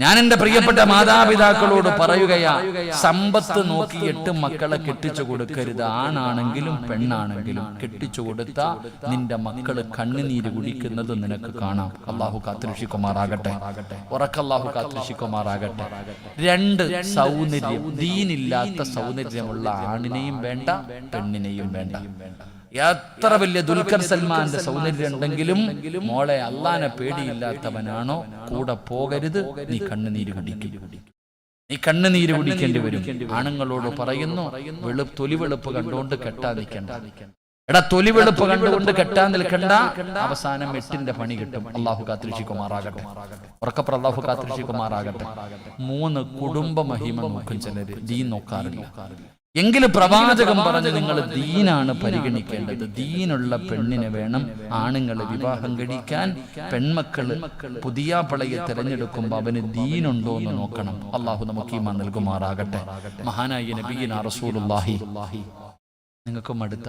ഞാൻ എന്റെ പ്രിയപ്പെട്ട മാതാപിതാക്കളോട് പറയുകയാ, സമ്പത്ത് നോക്കി 8 മക്കളെ കെട്ടിച്ചു കൊടുക്കരുത്. ആണാണെങ്കിലും പെണ്ണാണെങ്കിലും കെട്ടിച്ചു കൊടുത്താ നിന്റെ മക്കള് കണ്ണുനീര് കുടിക്കുന്നത് നിനക്ക് കാണാം. അള്ളാഹു കാത്തുരക്ഷിക്കുമാറാകട്ടെ, ഉറക്കല്ലാഹു കാത്തുരക്ഷിക്കുമാറാകട്ടെ. 2 സൗന്ദര്യം, ദീനില്ലാത്ത സൗന്ദര്യമുള്ള ആണിനെയും വേണ്ട പെണ്ണിനെയും വേണ്ട. എത്ര വലിയ ദുൽഖർ സൽമാന്റെ സൗന്ദര്യം ഉണ്ടെങ്കിലും മോളെ അള്ളാനെ പേടിയില്ലാത്തവനാണോ കൂടെ പോകരുത്. നീ കണ്ണുനീര് കുടിക്കേണ്ടി വരും. ആണുങ്ങളോട് പറയുന്നു, തൊലിവെളുപ്പ് കണ്ടുകൊണ്ട് കെട്ടാൻ നിൽക്കണ്ട. എടാ, തൊലിവെളുപ്പ് കണ്ടുകൊണ്ട് കെട്ടാൻ നിൽക്കണ്ട. അവസാനം 8ന്റെ പണി കിട്ടും. അള്ളാഹു കാത്തുരക്ഷിക്കുമാറാകട്ടെ, ഉറക്കപ്പുറം അള്ളാഹു കാത്തുരക്ഷിക്കുമാറാകട്ടെ. 3 കുടുംബ മഹിമ നോക്കും ചിലര്, ദീൻ നോക്കാറില്ല. എങ്കിലും പ്രവാചകൻ പറഞ്ഞു, നിങ്ങൾ ദീനാണ് പരിഗണിക്കേണ്ടത്. ദീനുള്ള പെണ്ണിനെ വേണം ആണുങ്ങളെ വിവാഹം കഴിക്കാൻ. പെൺമക്കള് പുതിയ പളയെ തിരഞ്ഞെടുക്കുമ്പോൾ അവന് ദീനുണ്ടോ എന്ന് നോക്കണം. അള്ളാഹു നമുക്ക് ഈമാൻ നൽകുമാറാകട്ടെ. മഹാനായ നബിയിന റസൂലുള്ളാഹി. നിങ്ങൾക്ക് മടുത്ത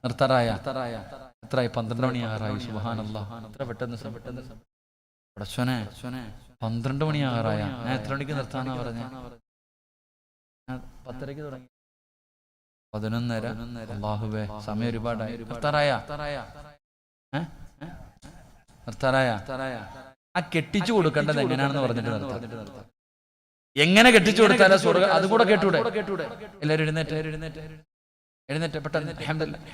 നിർത്തറായ എത്രയായി? 12 മണിയാറായി. സുബ്ഹാനല്ലാഹ്, എത്ര പെട്ടെന്ന് 12 മണിയാറായ. ഞാൻ എത്ര മണിക്ക് നിർത്താനാ പറഞ്ഞ? 10:30 തുടങ്ങി, 11:30. അല്ലാഹുവേ, സമയം ഒരുപാടായി. നിർത്താറായ. ആ കെട്ടിച്ചു കൊടുക്കേണ്ടത് എങ്ങനെയാണെന്ന് പറഞ്ഞിട്ട് നിർത്താം. എങ്ങനെ കെട്ടിച്ചു കൊടുത്താലും സ്വർഗ്ഗം. അതും കൂടെ കേട്ടൂടെ? എല്ലാവരും എഴുന്നേറ്റ് പെട്ടെന്ന്. അൽഹംദുലില്ലാഹ്.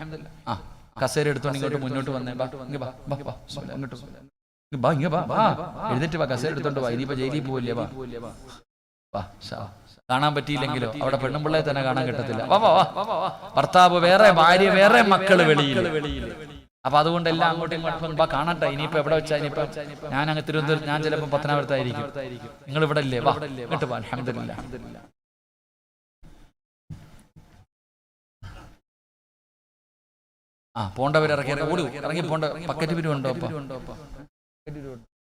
ആ കസേര എടുത്തോണ്ട് ഇങ്ങോട്ട് മുന്നോട്ട് വന്നേ. എഴുന്നേറ്റ് വാ, കസേര എടുത്തോണ്ട് വാ. ഇനിയിപ്പോ ജയിലിൽ പോവില്ലേ? വാ. കാണാൻ പറ്റിയില്ലെങ്കിലോ അവിടെ പെണ്ണുമ്പിള്ളയെ തന്നെ കാണാൻ കിട്ടത്തില്ല. ഭർത്താവ് വേറെ, ഭാര്യ വേറെ, മക്കള് വെളിയിൽ. അപ്പൊ അതുകൊണ്ട് എല്ലാം അങ്ങോട്ടും ഇങ്ങോട്ടും കാണട്ടെ. ഇനിയിപ്പോ എവിടെ വെച്ചാ? ഇനിയിപ്പോ ഞാൻ അങ്ങ് തിരുവനന്തപുരം, ഞാൻ ചിലപ്പോ പത്തനാപുരത്തായിരിക്കും. നിങ്ങൾ ഇവിടെ ഇല്ലേ? വാ, ഇങ്ങോട്ട് വാ. അൽഹംദുലില്ലാഹ്. പോണ്ടവരിറക്കി ഇറങ്ങി പോണ്ട. പക്കറ്റ് പിരിവുണ്ടോ?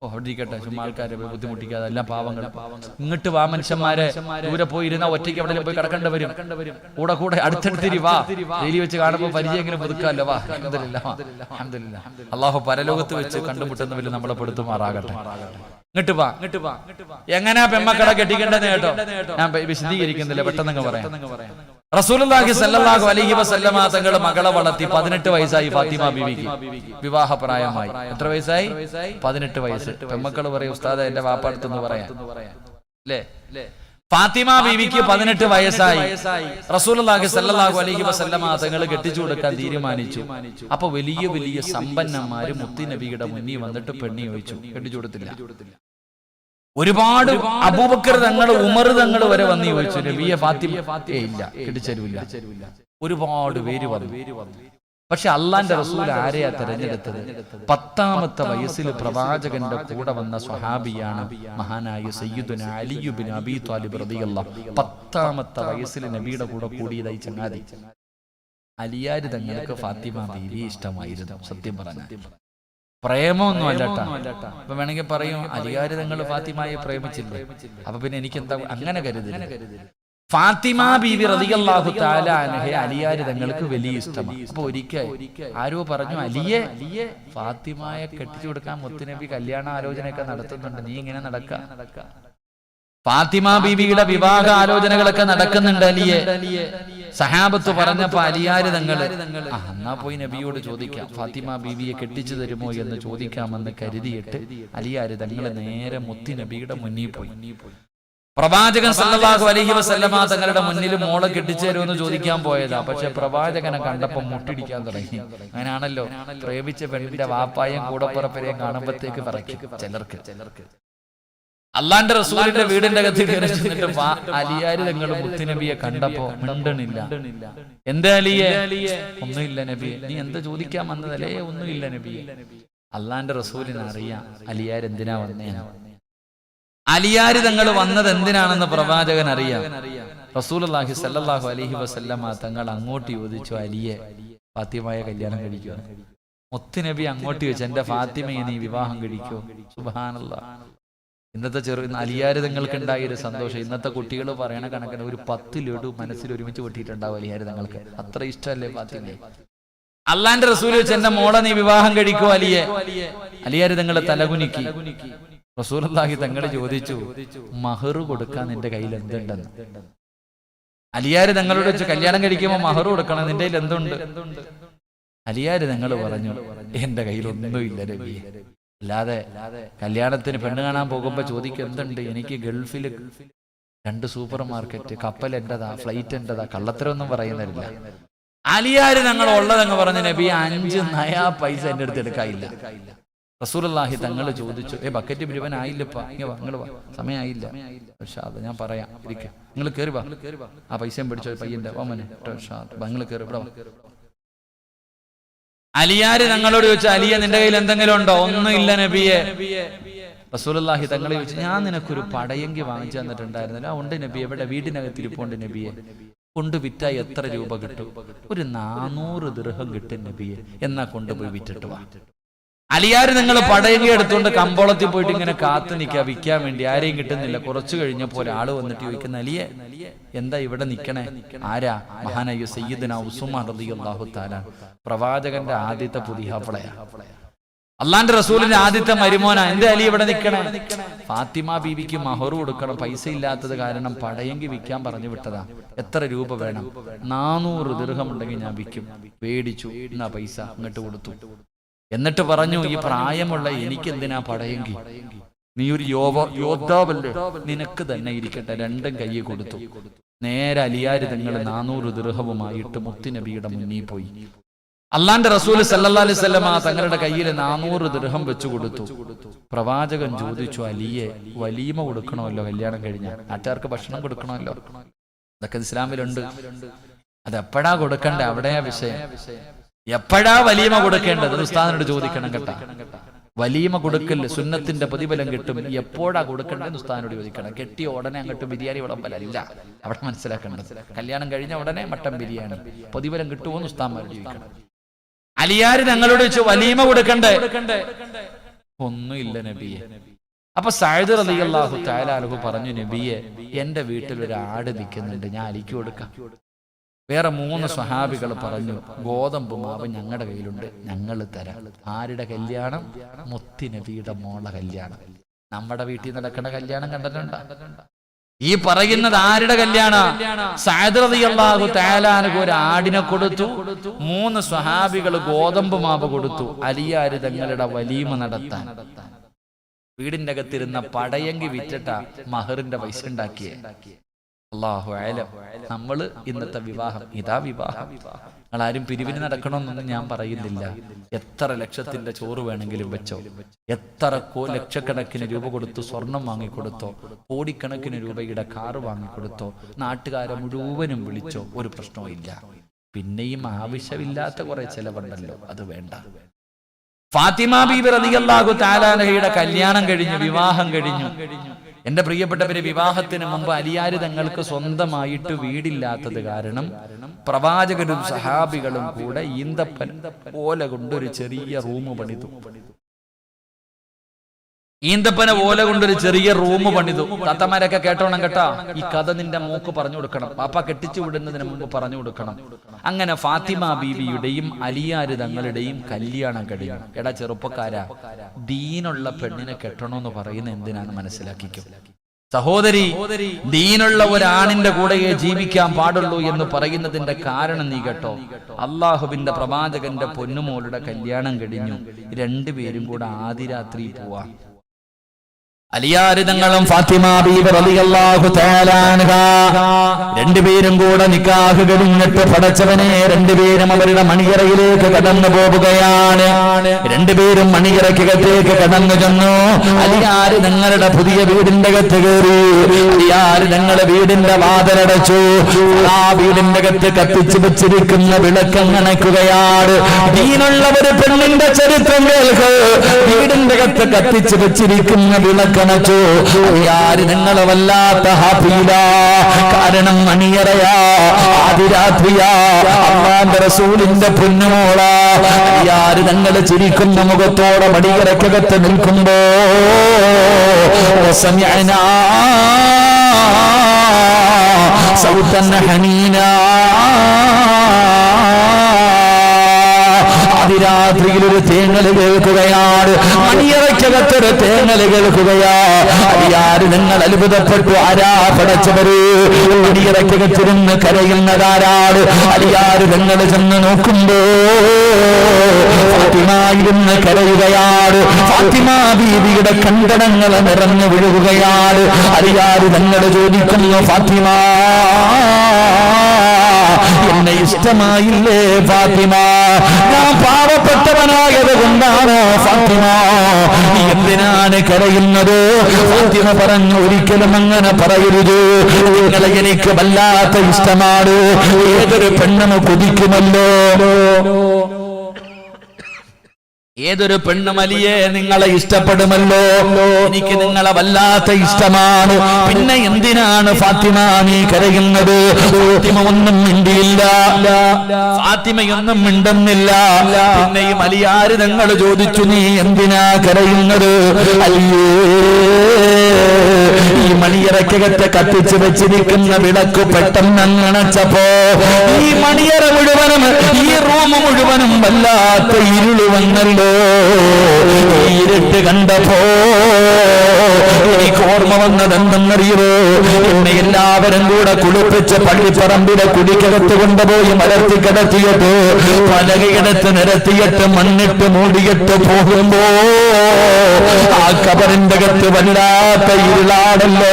അവിടെ ഇരിക്കട്ടെ, ചുമ്മാ ആൾക്കാരെ ബുദ്ധിമുട്ടിക്കാതെ. എല്ലാം പാവങ്ങൾ. ഇങ്ങോട്ട് വാ മനുഷ്യന്മാരെ. ദൂരെ പോയി ഇരുന്ന ഒറ്റയ്ക്ക് എവിടെ പോയി കിടക്കേണ്ടി വരും. കൂടെ അടുത്തടുത്തിരി വാ. ഡെയിലി വെച്ച് കാണുമ്പോൾ പരിചയമെങ്കിലും പുതുക്കാമല്ലോ. വാ. അൽഹംദുലില്ലാഹ്. അല്ലാഹു പരലോകത്ത് വെച്ച് കണ്ടുമുട്ടുന്നവരിൽ നമ്മളെ പെടുത്തുമാറാകട്ടെ. ഇങ്ങോട്ട് വാ. എങ്ങനെയാ പെൺമക്കളെ കെട്ടിക്കേണ്ടത് കേട്ടോ? ഞാൻ വിശദീകരിക്കുന്നില്ല, പെട്ടെന്ന് പറയാം. റസൂലുള്ളാഹി സ്വല്ലല്ലാഹു അലൈഹി വസല്ലമ തങ്ങൾ മകളെ വളർത്തി. 18 വയസ്സായി ഫാത്തിമ ബീവിക്ക് വിവാഹപ്രായമായി. എത്ര വയസ്സായി? 18 വയസ്സ്. പെൺമക്കൾ പറയും, ഉസ്താദ് എന്റെ വാപ്പാടുത്തെന്ന് പറയാം അല്ലേ? ഫാത്തിമ ബീവിക്ക് 18 വയസ്സായി. റസൂലുള്ളാഹി സ്വല്ലല്ലാഹു അലൈഹി വസല്ലമ തങ്ങൾ കെട്ടിച്ചു കൊടുക്കാൻ തീരുമാനിച്ചു. അപ്പൊ വലിയ വലിയ സമ്പന്നന്മാര് മുത്തുനബിയുടെ മുന്നിൽ വന്നിട്ട് പെണ്ണി ചോദിച്ചു. കെട്ടിച്ചു കൊടുത്തില്ല. ഒരുപാട് അബൂബക്കർ തങ്ങൾ, ഉമർ തങ്ങൾ വരെ വന്ന് ചോദിച്ചു, നബിയെ ഫാത്തിമ ഇല്ല, കെട്ടിച്ചേരൂല്ല. ഒരുപാട് പേര് വന്നു. പക്ഷെ അള്ളാന്റെ റസൂൽ ആരെയാ തെരഞ്ഞെടുത്തത്? 10ാമത്തെ വയസ്സിൽ പ്രവാചകന്റെ കൂടെ വന്ന സ്വഹാബിയാണ് മഹാനായ സയ്യിദുനാ അലി ഇബ്നു അബീ ത്വാലിബ് റളിയല്ലാഹു. 10ാമത്തെ വയസ്സിൽ നബിയുടെ കൂടെ കൂടിയതായി ചങ്ങാതി. അലിയാര് തങ്ങൾക്ക് ഫാത്തിമ ബീവി ഇഷ്ടമായിരുന്നു. സത്യം പറഞ്ഞാൽ പ്രേമൊന്നും അല്ലട്ടാ. അപ്പൊ വേണമെങ്കിൽ പറയും, അലിയാര് തങ്ങൾ ഫാത്തിമയെ പ്രേമിച്ചില്ലേ? അപ്പൊ പിന്നെ എനിക്കെന്താ? അങ്ങനെ കരുതില്ല. ഫാത്തിമ ബീവി റളിയല്ലാഹു തആല അൻഹയെ അലിയാര് തങ്ങൾക്ക് വലിയ ഇഷ്ടമാണ്. അപ്പൊ ഒരിക്കൽ ആരോ പറഞ്ഞു, അലിയെ ഫാത്തിമയെ കെട്ടിച്ചു കൊടുക്കാൻ മുത്തുനബി കല്യാണ ആലോചനയൊക്കെ നടത്തുന്നുണ്ട്, നീ ഇങ്ങനെ നടക്ക? ഫാത്തിമ ബീവിയുടെ വിവാഹ ആലോചനകളൊക്കെ നടക്കുന്നുണ്ട് അലിയെ. സഹാബത്ത് പറഞ്ഞപ്പോ അലിയാര് തങ്ങള്, എന്നാ പോയി നബിയോട് ചോദിക്കാം, ഫാത്തിമ ബീവിയെ കെട്ടിച്ചു തരുമോ എന്ന് ചോദിക്കാമെന്ന് കരുതിയിട്ട് അലിയാര് തങ്ങള് നേരെ മുത്തുനബിയുടെ മുന്നിൽ പോയി. പ്രവാചകൻ സല്ലല്ലാഹു അലൈഹി വസല്ലമ തങ്ങളുടെ മുന്നിൽ മോളെ കെട്ടിച്ചു തരുമെന്ന് ചോദിക്കാൻ പോയതാ. പക്ഷെ പ്രവാചകനെ കണ്ടപ്പോ മുട്ടിടിക്കാൻ തുടങ്ങി. അങ്ങനെയാണല്ലോ, പ്രേമിച്ച പെണ്ണിന്റെ വാപ്പായും കൂടപ്പുറപ്പരെയും കാണുമ്പോഴത്തേക്ക് പറയ്ക്കും ചിലർക്ക്. അള്ളാന്റെ റസൂലിന്റെ വീടിന്റെ അകത്ത് കയറിച്ചിട്ട് അലിയാര് തങ്ങൾ മുത്തുനബിയെ കണ്ടപ്പോ മിണ്ടണില്ല. എന്താ അലിയെ? ഒന്നുമില്ല നബിയെ. നീ എന്താ ചോദിക്കാൻ വന്നതല്ലേ? ഒന്നുമില്ല നബിയെ. അള്ളാന്റെ റസൂലിന് അറിയാം അലിയാർ എന്തിനാ വന്നേന്ന്. അലിയാര് തങ്ങൾ വന്നത് എന്തിനാണെന്ന് പ്രവാചകൻ അറിയാം. റസൂലുള്ളാഹി സ്വല്ലല്ലാഹു അലൈഹി വസല്ലമ തങ്ങൾ അങ്ങോട്ട് ചോദിച്ചു, അലിയെ ഫാത്തിമയെ കല്യാണം കഴിക്കുമോ? മുത്തുനബി അങ്ങോട്ട് ചോദിച്ചു, എന്റെ ഫാത്തിമയെ നീ വിവാഹം കഴിക്കോ? സുബ്ഹാനല്ലാഹ്. ഇന്നത്തെ അലിയാര് തങ്ങൾക്ക് ഉണ്ടായ ഒരു സന്തോഷം ഇന്നത്തെ കുട്ടികൾ പറയണ കണക്കിന് ഒരു 10 ലഡു മനസ്സിൽ ഒരുമിച്ച് പൊട്ടിയിട്ടുണ്ടാവും അലിയാര് തങ്ങൾക്ക്. അത്ര ഇഷ്ടമല്ലേ ഫാത്തിമയെ? അള്ളാന്റെ റസൂൽ ചോദിച്ചു, എന്റെ മോളെ നീ വിവാഹം കഴിക്കോ അലിയെ? അലിയാര് തങ്ങൾ തലകുനിക്കി. റസൂലുള്ളാഹി തങ്ങൾ ചോദിച്ചു, മഹർ കൊടുക്കാൻ നിന്റെ കയ്യിൽ എന്തുണ്ടെന്ന്. അലിയാര് തങ്ങളോട് വെച്ച് കല്യാണം കഴിക്കുമ്പോൾ മഹർ കൊടുക്കണം, നിന്റെ കയ്യിൽ എന്തുണ്ട്? അലിയാര് തങ്ങൾ പറഞ്ഞു, എന്റെ കയ്യിൽ ഒന്നുമില്ല നബിയെ. അല്ലാതെ കല്യാണത്തിന് പെണ്ണ് കാണാൻ പോകുമ്പോ ചോദിക്കും എന്തുണ്ട്? എനിക്ക് ഗൾഫിൽ 2 സൂപ്പർ മാർക്കറ്റ്, കപ്പൽ എന്റേതാ, ഫ്ലൈറ്റ് എന്റേതാ, കള്ളത്തരമൊന്നും പറയുന്നില്ല. അലിയാര് തങ്ങൾ ഉള്ളതങ്ങ് പറഞ്ഞു, നബി 5 നയാ പൈസ എന്റെ അടുത്ത് എടുക്കാനില്ല. റസൂലുള്ളാഹി തങ്ങൾ ചോദിച്ചു, ബക്കറ്റ് മുഴുവൻ ആയില്ലപ്പാ, നിങ്ങൾ വാ, സമയമായില്ല. പക്ഷേ അത് ഞാൻ പറയാം, ഇരിക്ക, നിങ്ങൾ കയറി വാ, ആ പൈസയും പിടിച്ചോ പയ്യന്റെ വാമനെ, നിങ്ങൾ കയറി ഇവിടെ. അലിയാര് തങ്ങളോട് ചോദിച്ചു, അലിയ നിന്റെ കയ്യിൽ എന്തെങ്കിലും ഉണ്ടോ? ഒന്നുമില്ല നബിയെ. റസൂലുള്ളാഹി തങ്ങൾ ചോദിച്ചു, ഞാൻ നിനക്കൊരു പടയെങ്കി വാങ്ങിച്ചു തന്നിട്ടുണ്ടായിരുന്നല്ലോ. ഉണ്ട് നബി, എവിടെ? വീടിനകത്ത് ഇരിപ്പുണ്ട് നബിയെ. കൊണ്ട് വിറ്റായി എത്ര രൂപ കിട്ടും? ഒരു 400 ദിർഹം കിട്ടും നബിയെ. എന്നാ കൊണ്ടുപോയി വിറ്റിട്ട് വാ. അലിയാര് നിങ്ങൾ പടയെങ്കി എടുത്തുകൊണ്ട് കമ്പോളത്തിൽ പോയിട്ട് ഇങ്ങനെ കാത്തു നിൽക്കുക വിൽക്കാൻ വേണ്ടി. ആരെയും കിട്ടുന്നില്ല. കുറച്ചു കഴിഞ്ഞപ്പോൾ ഒരാള് വന്നിട്ട് ചോദിക്കുന്ന, അലിയെ എന്താ ഇവിടെ നിക്കണേ? ആരാ? മഹാനായ സയ്യിദുനാ ഉസ്മാൻ റളിയല്ലാഹു തആല, പ്രവാചകന്റെ ആദ്യത്തെ പുതിയാപ്ലയാ, അള്ളാന്റെ റസൂലിന്റെ ആദ്യത്തെ മരുമോനാ. എന്റെ അലി ഇവിടെ നിക്കണേ? ഫാത്തിമ ബീവിക്ക് മഹർ കൊടുക്കണം, പൈസ ഇല്ലാത്തത് കാരണം പടയെങ്കി വിൽക്കാൻ പറഞ്ഞു വിട്ടതാ. എത്ര രൂപ വേണം? 400 ദിർഹം ഉണ്ടെങ്കിൽ ഞാൻ വിൽക്കും. പേടിച്ചു. എന്നാ പൈസ അങ്ങോട്ട് കൊടുത്തു. എന്നിട്ട് പറഞ്ഞു, ഈ പ്രായമുള്ള എനിക്ക് എന്തിനാ പടയെങ്കി? നീ ഒരു യോദ്ധാവല്ലേ, നിനക്ക് തന്നെ ഇരിക്കട്ടെ. 2 കൈ കൊടുത്തു. നേരെ അലിയാര് തങ്ങൾ 400 ദിർഹവുമായിട്ട് മുത്തുനബിയുടെ മുന്നിൽ പോയി. അള്ളാന്റെ റസൂൽ സല്ലല്ലാഹു അലൈഹി വസല്ലം തങ്ങളുടെ കയ്യിൽ 400 ദിർഹം വെച്ചു കൊടുത്തു. പ്രവാചകൻ ചോദിച്ചു, അലിയെ വലീമ കൊടുക്കണമല്ലോ കല്യാണം കഴിഞ്ഞ, നാട്ടുകാർക്ക് ഭക്ഷണം കൊടുക്കണമല്ലോ, അതൊക്കെ ഇസ്ലാമിലുണ്ട്. അത് എപ്പോഴാ കൊടുക്കണ്ടേ? അവിടെയാ വിഷയം. എപ്പോഴാ വലീമ കൊടുക്കേണ്ടത്? ഉസ്താദിനോട് ചോദിക്കണം കേട്ടാ. വലീമ കൊടുക്കല് സുന്നത്തിന്റെ പ്രതിഫലം കിട്ടും. എപ്പോഴാ കൊടുക്കേണ്ടത് ഉസ്താദിനോട് ചോദിക്കണം. കെട്ടിയ ഉടനെ അങ്ങോട്ട് ബിരിയാണി വിളമ്പലല്ല, അവിടെ മനസ്സിലാക്കേണ്ടത്. കല്യാണം കഴിഞ്ഞ ഉടനെ മട്ടൻ ബിരിയാണി പ്രതിഫലം കിട്ടുമോന്ന് ഉസ്താദ്മാരോട് ചോദിക്കണം. അലിയാര് ഞങ്ങളോട് ചോദിച്ചു, വലീമ കൊടുക്കണ്ടേ? ഒന്നുമില്ല നബിയെ. അപ്പൊ സഅദ് റളിയല്ലാഹു തആല അൻഹു പറഞ്ഞു, നബിയെ എന്റെ വീട്ടിൽ ഒരു ആട് നിൽക്കുന്നുണ്ട്, ഞാൻ അലിക്ക് കൊടുക്കാം. വേറെ 3 സ്വഹാബികൾ പറഞ്ഞു, ഗോതമ്പ് മാവ് ഞങ്ങളുടെ കയ്യിലുണ്ട്, ഞങ്ങൾ തരാം. ആരുടെ കല്യാണം? മുത്തുനബിയുടെ മോളെ കല്യാണം. നമ്മുടെ വീട്ടിൽ നടക്കുന്ന കല്യാണം കണ്ടിട്ടുണ്ടോ? ഈ പറയുന്നത് ആരുടെ കല്യാണം? സഅദ് റളിയല്ലാഹു തആല അൻഹു ഒരു ആടിനെ കൊടുത്തു. 3 സ്വഹാബികൾ ഗോതമ്പ് മാവ് കൊടുത്തു. അലിയാര് തങ്ങളുടെ വലീമ നടത്താൻ. വീടിന്റെ അകത്തിരുന്ന പടയെങ്കി വിറ്റിട്ട മഹറിന്റെ പൈസ ഉണ്ടാക്കിയേ. അല്ലാഹു അഅലം. നമ്മള് ഇന്നത്തെ വിവാഹം, ഇതാ വിവാഹം. നിങ്ങളാരും പിരിവിന് നടക്കണമെന്നൊന്നും ഞാൻ പറയുന്നില്ല. എത്ര ലക്ഷത്തിന്റെ ചോറ് വേണമെങ്കിലും വെച്ചോ, എത്ര ലക്ഷക്കണക്കിന് രൂപ കൊടുത്തു സ്വർണം വാങ്ങിക്കൊടുത്തോ, കോടിക്കണക്കിന് രൂപയുടെ കാറ് വാങ്ങിക്കൊടുത്തോ, നാട്ടുകാരെ മുഴുവനും വിളിച്ചോ, ഒരു പ്രശ്നവും ഇല്ല. പിന്നെയും ആവശ്യമില്ലാത്ത കുറെ ചെലവുണ്ടല്ലോ, അത് വേണ്ട. ഫാത്തിമ ബീബി റളിയല്ലാഹു തആല അൻഹയുടെ കല്യാണം കഴിഞ്ഞു, വിവാഹം കഴിഞ്ഞു. എന്റെ പ്രിയപ്പെട്ടവരെ, വിവാഹത്തിന് മുമ്പ് അലിയാര് തങ്ങൾക്ക് സ്വന്തമായിട്ട് വീടില്ലാത്തത് കാരണം പ്രവാചകരും സഹാബികളും കൂടെ ഈന്തപ്പന ഓല കൊണ്ടൊരു ചെറിയ റൂം പണിതു. ഈന്തപ്പന ഓല കൊണ്ടൊരു ചെറിയ റൂം പണിതു. താത്തമാരൊക്കെ കേട്ടോണം കേട്ടാ. ഈ കഥ നിന്റെ മോക്ക് പറഞ്ഞു കൊടുക്കണം, പാപ്പ കെട്ടിച്ചു വിടുന്നതിന് മുമ്പ് പറഞ്ഞു കൊടുക്കണം. അങ്ങനെ ഫാത്തിമ ബീവിയുടെയും അലിയാര് തങ്ങളുടെയും കല്യാണം കഴിഞ്ഞു. എടാ ചെറുപ്പക്കാരാ, ദീനുള്ള പെണ്ണിനെ കെട്ടണമെന്ന് പറയുന്ന എന്തിനാണ് മനസ്സിലാക്കിക്കും. സഹോദരി, ദീനുള്ള ഒരാണിന്റെ കൂടെയേ ജീവിക്കാൻ പാടുള്ളൂ എന്ന് പറയുന്നതിന്റെ കാരണം നീ കേട്ടോ. അള്ളാഹുവിന്റെ പ്രവാചകന്റെ പൊന്നുമോളുടെ കല്യാണം കഴിഞ്ഞു. 2 പേരും കൂടെ ആദിരാത്രി പോവാ. അലിയാര് തങ്ങളും ഫാത്തിമ ബീബി റളിയല്ലാഹു തആല അൻഹാ 2 പേരും കൂടെ നിക്കാഹ് കഴിഞ്ഞിട്ട് പടച്ചവനെ 2 പേരും അവരുടെ മണിയറയിലേക്ക് കടന്നു പോവുകയാണ്. 2 പേരും മണിയറയ്ക്കകത്തേക്ക് കടന്നു ചെന്നു. അലിയാര് തങ്ങളുടെ പുതിയ വീടിന്റെ അകത്ത് കയറി. അലിയാര് തങ്ങളുടെ വീടിന്റെ വാതിലടച്ചു. ആ വീടിന്റെ അകത്ത് കത്തിച്ചു വെച്ചിരിക്കുന്ന വിളക്കം അണയ്ക്കുകയാണ്. ദീനുള്ള ഒരു പെണ്ണിന്റെ ചരിത്രം കേൾക്കൂ. വീടിന്റെ അകത്ത് കത്തിച്ചു വെച്ചിരിക്കുന്ന വിളക്കം ാര് നിങ്ങളെ വല്ലാത്ത ഹാപ്പിയില. കാരണം മണിയറയാ, ആദിരാത്രിയാ, അല്ലാഹുവിന്റെ റസൂലിന്റെ പൊന്നുമോളാ. യാര് നിങ്ങൾ ചിരിക്കുന്ന മുഖത്തോടെ മണിയറയ്ക്കകത്ത് നിൽക്കുമ്പോ സമയനാ സൗതൻ ഹനീനാ. രാത്രിയിൽ ഒരു തേങ്ങൽ കേൾക്കുകയാണ്, മണിയറയ്ക്കകത്തൊരു തേങ്ങൽ കേൾക്കുകയാ. അടിയാര് നിങ്ങൾ അത്ഭുതപ്പെട്ടു, ആരാ പടച്ചവര്? മണിയറയ്ക്കകത്തിരുന്ന് കരയുന്നതാരാണ്? അടിയാര് നിങ്ങൾ ചെന്ന് നോക്കുമ്പോ ഫാത്തിമ ഇരുന്ന് കരയുകയാണ്. ഫാത്തിമ ബീവിയുടെ കണ്ടടങ്ങൾ നിറഞ്ഞു വീഴുകയാണ്. അടിയാര് നിങ്ങൾ ചോദിക്കുന്നു, ഫാത്തിമ എന്നെ ഇഷ്ടമായില്ലേ ഫാത്തിമ? ഞാൻ പാവപ്പെട്ടവനായത് കൊണ്ടാണോ ഫാത്തിമ? നീ എന്തിനാണ് കരയുന്നത്? ഫാത്തിമ പറഞ്ഞു, ഒരിക്കലും അങ്ങനെ പറയരുത്. നിങ്ങളെ എനിക്ക് വല്ലാത്ത ഇഷ്ടമാണ്. ഏതൊരു പെണ്ണും കൊതിക്കുമല്ലോ, ഏതൊരു പെണ്ണുമലിയെ നിങ്ങളെ ഇഷ്ടപ്പെടുമല്ലോ. എനിക്ക് നിങ്ങളെ വല്ലാത്ത ഇഷ്ടമാണ്. പിന്നെ എന്തിനാണ് ഫാത്തിമ നീ കരയുന്നത്? ഫാത്തിമ ഒന്നും മിണ്ടിയില്ല, ഫാത്തിമയൊന്നും മിണ്ടുന്നില്ല. പിന്നെയും അലിയാര് നിങ്ങൾ ചോദിച്ചു, നീ എന്തിനാ കരയുന്നത്? അയ്യേ, ഈ മണിയറക്കകത്ത് കത്തിച്ചു വെച്ചിരിക്കുന്ന വിളക്ക് പെട്ടെന്ന് അണച്ചപ്പോ ഈ മണിയറ മുഴുവനും ഈ റൂം മുഴുവനും വല്ലാത്ത ഇരുള് വന്നല്ലോ. ഇരുട്ട് കണ്ടപ്പോ എനിക്ക് ഓർമ്മ വന്നത് എന്തെന്നറിയുമോ? എന്നെ എല്ലാവരും കൂടെ കുളിപ്പിച്ച് പള്ളിപ്പറമ്പിലെ കുടിക്കകത്ത് കൊണ്ടുപോയി മലർത്തി കിടത്തിയിട്ട് പലകയെടുത്ത് നിരത്തിയിട്ട് മണ്ണിട്ട് മൂടിയിട്ട് പോകുമ്പോ ആ കബറിന്റെ അകത്ത് വല്ലാത്ത ഇരുളാടല്ലോ.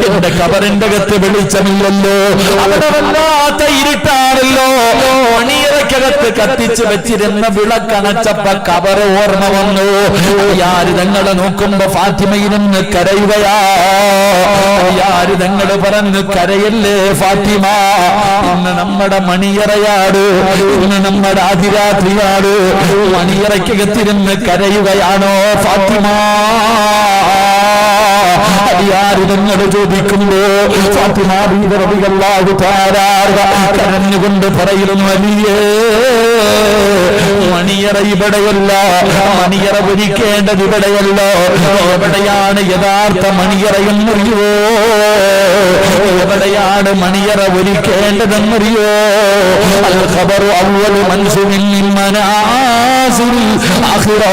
എന്റെ കബറിന്റെ അകത്ത് വെളിച്ചമില്ലല്ലോ, അവിടെ വല്ലാത്ത ഇരുട്ടാണല്ലോ. മണിയറയ്ക്കകത്ത് കത്തിച്ചു വെച്ചിരുന്ന വിളക്കണച്ചപ്പ കബറ് ഓർമ്മ വന്നു. യാര് തങ്ങളെ നോക്കുമ്പോ ഫാത്തിമയിരുന്ന് കരയുകയാ. യാര് തങ്ങള് പറഞ്ഞു, കരയല്ലേ ഫാത്തിമ, ഇന്ന് നമ്മുടെ മണിയറയാണ്, ഇന്ന് നമ്മുടെ അതിരാത്രിയാണ്. മണിയറയ്ക്കകത്തിരുന്ന് കരയുകയാണോ ഫാത്തിമ? അടിയാര് നിങ്ങൾ ചോദിക്കുമ്പോ ഫാത്തിമ ബീവി റളിയല്ലാഹു തആല കരഞ്ഞുകൊണ്ട് പറയുന്നു, അലിയേ, മണിയറ ഇവിടെയല്ല, മണിയറ ഒരുക്കേണ്ടത് ഇവിടെയല്ല. എവിടെയാണ് യഥാർത്ഥ മണിയറ എന്നറിയോ? എവിടെയാണ് മണിയറ ഒരുക്കേണ്ടതെന്നറിയോ? അൽ ഖബറു അവ്വലു മൻസിലിൻ മിൻ മനാസിലിൽ ആഖിറ.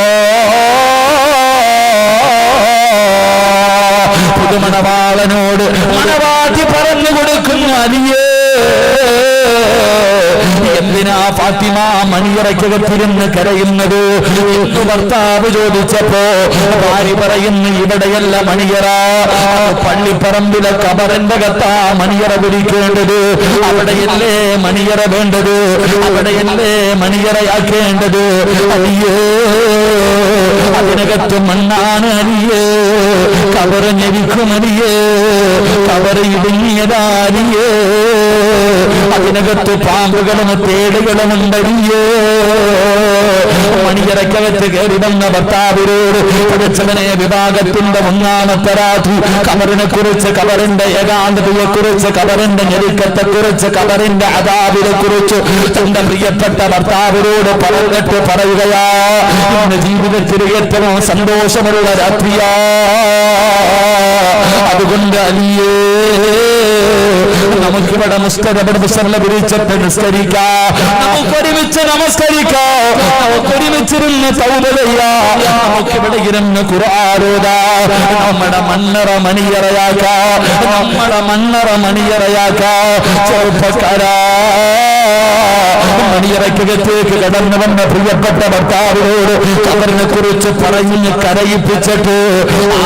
പുതുമണവാളനോട് മണവാട്ടി പറഞ്ഞു കൊടുക്കുന്നു, അലിയേ, എന്തിനാ ഫാത്തിമ മണിയറയ്ക്കകത്തിരുന്ന് കരയുന്നത് എന്ന് ഭർത്താവ് ചോദിച്ചപ്പോ ഭാര്യ പറയുന്നു, ഇവിടെയല്ല മണിയറ, പള്ളിപ്പറമ്പിലെ കബറിന്റെ അകത്താ മണിയറ പിടിക്കേണ്ടത്. അവിടെയല്ലേ മണിയറ വേണ്ടത്, അവിടെയല്ലേ മണിയറയാക്കേണ്ടത്. അലിയേ, അതിനകത്ത് മണ്ണാണ് അലിയേ, കബറ് ഞെരിക്കും അലിയേ, കബറ് ഇടുങ്ങിയതാലിയേ, അതിനകത്ത് പാമ്പുകളും തേടുകളും ഉണ്ടറിയേ. മണിയറയ്ക്കകത്ത് കയറി വന്ന ഭർത്താവിനോട് പഠിച്ചവനെ വിഭാഗത്തിന്റെ ഒന്നാമത്തെ രാത്രി കബറിനെ കുറിച്ച്, കബറിന്റെ ഏകാന്തതയെ കുറിച്ച്, കബറിന്റെ ഞെരുക്കത്തെ കുറിച്ച്, കബറിന്റെ അദാബിനെ കുറിച്ച് തന്റെ പ്രിയപ്പെട്ട ഭർത്താവിനോട് പറഞ്ഞിട്ട് പറയുകയാ, ഇന്ന് ജീവിതത്തിൽ ഏറ്റവും സന്തോഷമുള്ള രാത്രിയാ. അതുകൊണ്ട് അലിയേ, നമുക്കിവിടെ മുസ്തറബിനെ വിളിച്ചിട്ട് നിസ്കരിക്കാം, നമുക്കൊരുമിച്ച് നമസ്കരിക്കാം, നമുക്കൊരുമിച്ചിരുന്ന് തൗബ ചെയ്യാം, നമുക്കിവിടെ ഇരുന്ന് ഖുർആൻ ഓതാം. നമ്മുടെ മണ്ണറ മണിയറയാക്കാം, നമ്മുടെ മണ്ണറ മണിയറയാക്കാം. ചെറുപ്പക്കാരാ, മണിയറയ്ക്കകത്തേക്ക് കടന്നു വന്ന പ്രിയപ്പെട്ട ഭർത്താവിനോട് കബറിനെ കുറിച്ച് പറഞ്ഞ് കരയിപ്പിച്ചിട്ട്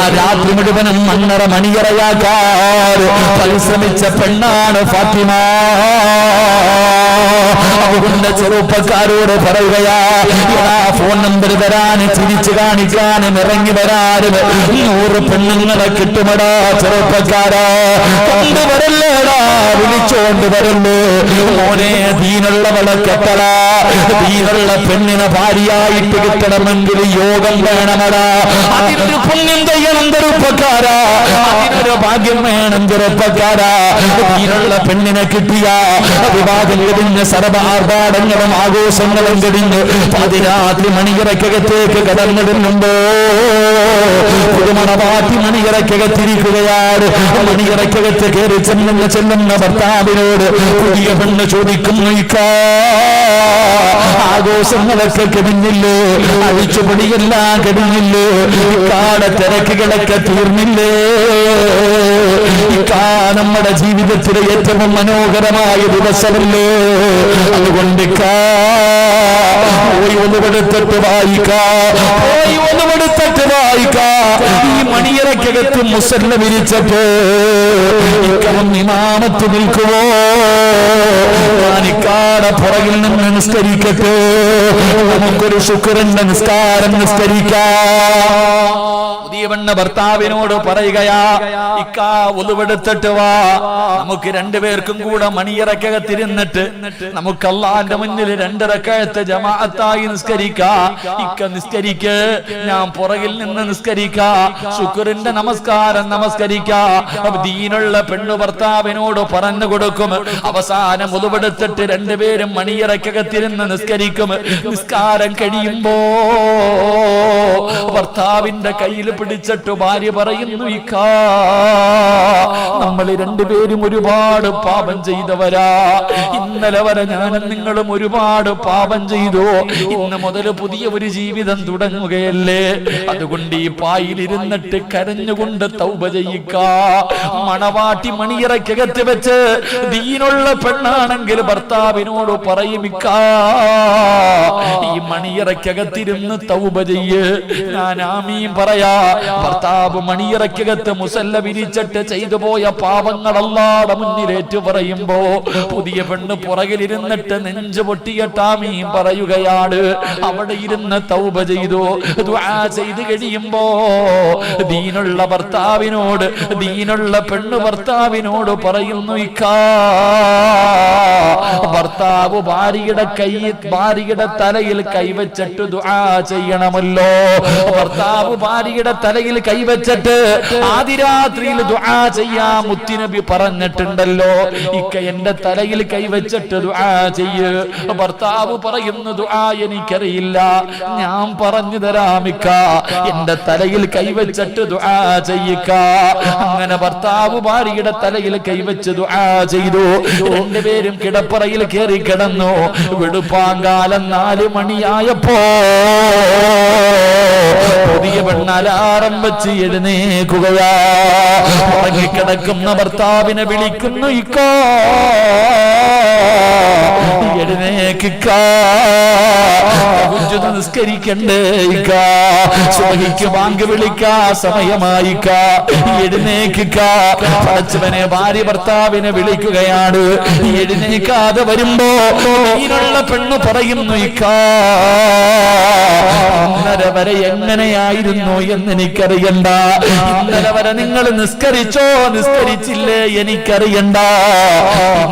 ആ രാത്രി മുഴുവനും മണ്ണറ മണിയറയാക്കാൻ പരിശ്രമിച്ച പെണ്ണാണ് ഫാത്തിമ. അതുകൊണ്ട് ചെറുപ്പക്കാരോട് പറയുകയാ, ഫോൺ നമ്പർ തരാൻ, ചിരിച്ചു കാണിക്കാനും ഇറങ്ങി വരാനും 100 പെണ്ണുങ്ങളെ കിട്ടുമടാ ചെറുപ്പക്കാരാ. കൊണ്ടുവരല്ലേടാ, വിളിച്ചോണ്ട് വരല്ലേ മോനെ. ദീനുള്ളവളെ കെട്ടടാ, ദീനുള്ള പെണ്ണിനെ ഭാര്യയായിട്ട് കിട്ടണമെങ്കിൽ യോഗം വേണമടാ. അതിനൊരു പുണ്യം ചെയ്യണം ചെറുപ്പക്കാരാ, അതിനൊരു ഭാഗ്യം വേണം ചെറുപ്പക്കാരാ. ദീനുള്ള പെണ്ണിനെ കിട്ടിയ വിവാഹം കഴിഞ്ഞ് സർവ ആർഭാടങ്ങളും ആഘോഷങ്ങളും കഴിഞ്ഞ് പാതിരാത്രി മണിയറയ്ക്കകത്തേക്ക് കടന്നിടുന്നുണ്ടോ പുതുമണവാട്ടി മണിയറക്കകത്തിരിക്കുകയാണ്. മണിയറക്കകത്ത് കയറി ചെല്ലുന്ന ഭർത്താവിനോട് പുതിയ പെണ്ണ് ചോദിക്കുന്നു, ആഘോഷങ്ങളൊക്കെ കഴിഞ്ഞില്ലേ? അഴിച്ചുപൊടിയെല്ലാം കഴിഞ്ഞില്ലേ? ഇക്കാടെ തിരക്കുകളൊക്കെ തീർന്നില്ലേ? നമ്മുടെ ജീവിതത്തിലെ ഏറ്റവും മനോഹരമായ ദിവസമല്ലേ? അതുകൊണ്ട് പോയി ഒന്നുപെടുത്തിട്ട് വായിക്കാ. ഈ മണിയറക്കകത്ത് മുസല്ല വിരിച്ചിട്ട് ഇമാമത്ത് നിൽക്കുവോ? ഞാനിക്കാടെ പുറകിൽ നിന്ന് നിസ്കരിക്കട്ടെ. നമുക്കൊരു ശുക്രന്റെ നിസ്കാരം നിസ്കരിക്കാം. പുതിയ പെണ്ണ് ഭർത്താവിനോട് പറയുകയാ, ഇക്കാ ഒലുവെടുത്തിട്ട് വാ, നമുക്ക് രണ്ടുപേർക്കും കൂടെ മണിയറക്കകത്തിരുന്നിട്ട് നമുക്ക് അല്ലാഹുവിന്റെ മുന്നിൽ 2 റക്അത്ത് ജമാഅത്തായി നിസ്കരിക്കാ. ഇക്ക നിസ്കരിക്ക്, ഞാൻ പുറകിൽ നിന്ന് നിസ്കരിക്കാ. ശുക്രിന്റെ നമസ്കാരം നമസ്കരിക്കാ. ദീനുള്ള പെണ്ണു ഭർത്താവിനോട് പറഞ്ഞു കൊടുക്കും. അവസാനം ഒലുവെടുത്തിട്ട് രണ്ടുപേരും മണിയറക്കകത്തിരുന്ന് നിസ്കരിക്കും. നിസ്കാരം കഴിയുമ്പോ ഭർത്താവിന്റെ കയ്യിൽ പിടിച്ചിട്ട് ഭാര്യ പറയുന്നു, ഇക്കാ നമ്മൾ രണ്ടുപേരും ഒരുപാട് പാപം ചെയ്തവരാ. ഇന്നലെ വരെ ഞാനും നിങ്ങളും ഒരുപാട് പാപം ചെയ്തു. ഇന്ന് മുതൽ പുതിയ ഒരു ജീവിതം തുടങ്ങുകയല്ലേ. അതുകൊണ്ട് ഈ പായിലിരുന്നിട്ട് കരഞ്ഞുകൊണ്ട് തൗബ ചെയ്യിക്ക. മണവാട്ടി മണിയറക്കകത്ത് വെച്ച് ദീനുള്ള പെണ്ണാണെങ്കിൽ ഭർത്താവിനോട് പറയും, ഇക്കാ ഈ മണിയറക്കകത്തിരുന്ന് തൗബ ചെയ്യ്. ഞാൻ ആമീൻ പറയാ. ഭർത്താവ് മണിയറക്കകത്ത് മുസല്ല വിരിച്ചിട്ട് ചെയ്തു പോയ പാപങ്ങൾ അല്ലാഹുവിന്റെ മുന്നിലേറ്റു പറയുമ്പോ പുതിയ പെണ്ണ് പുറകിലിരുന്നിട്ട് നെഞ്ചു പൊട്ടിയിട്ട് ആമീൻ പറയുകയാണ്. അവിടെ ഇരുന്ന് തൗബ ചെയ്തു. ദുആ ചെയ്ത് കഴിയുമ്പോ ദീനുള്ള ഭർത്താവിനോട്, ദീനുള്ള പെണ്ണ് ഭർത്താവിനോട് പറയുന്നു, ഇക്കാ ഭർത്താവ് ഭാര്യയുടെ തലയിൽ കൈവച്ചിട്ട് ദുആ ചെയ്യണമല്ലോ. ഭർത്താവ് ഭാര്യയുടെ തലയിൽ കൈവച്ചിട്ട് ആദിരാത്രിയിൽ ദുആ ചെയ്യാ മുത്തുനബി പറഞ്ഞിട്ടുണ്ടല്ലോ. ഇക്ക എന്റെ തലയിൽ കൈവച്ചിട്ട് ദുആ ചെയ്യ്. ഭർത്താവ് പറയുന്നു, ദുആ എനിക്കറിയില്ല, ഞാൻ പറഞ്ഞു തരാം ഇക്ക, എന്റെ തലയിൽ കൈവച്ചിട്ട് ദുആ ചെയ്യിക്ക. അങ്ങനെ ഭർത്താവ് ഭാര്യയുടെ തലയിൽ കൈവച്ച് ദുആ ചെയ്തു. രണ്ടുപേരും കിടപ്പറയിൽ കയറി കിടന്നു. വെളുപ്പാങ്കാലം 4 മണിയായപ്പോ പുതിയ പെണ്ണ് അലാറം വെച്ച് എഴുന്നേക്കുകയാ. ഉറങ്ങിക്കിടക്കുന്ന ഭർത്താവിനെ വിളിക്കുന്നു, ഇക്കാ എഴുന്നേക്കിക്ക, നിസ്കരിക്കണ്ടേ ഇക്ക, സുബഹിക്ക് ബാങ്ക് വിളിക്കാ സമയമായിക്ക, എഴുന്നേക്കിക്ക. പടച്ചവനെ ഭാര്യ ഭർത്താവിനെ വിളിക്കുകയാണ്. എഴുന്നേക്കാതെ വരുമ്പോ ഇതിനുള്ള പെണ്ണ് പറയുന്നു, ഇക്ക ഇന്നലെ വരെ എങ്ങനെയായിരുന്നു എന്ന് എനിക്കറിയണ്ട. ഇന്നലെ വരെ നിങ്ങൾ നിസ്കരിച്ചോ നിസ്കരിച്ചില്ലേ എനിക്കറിയണ്ട.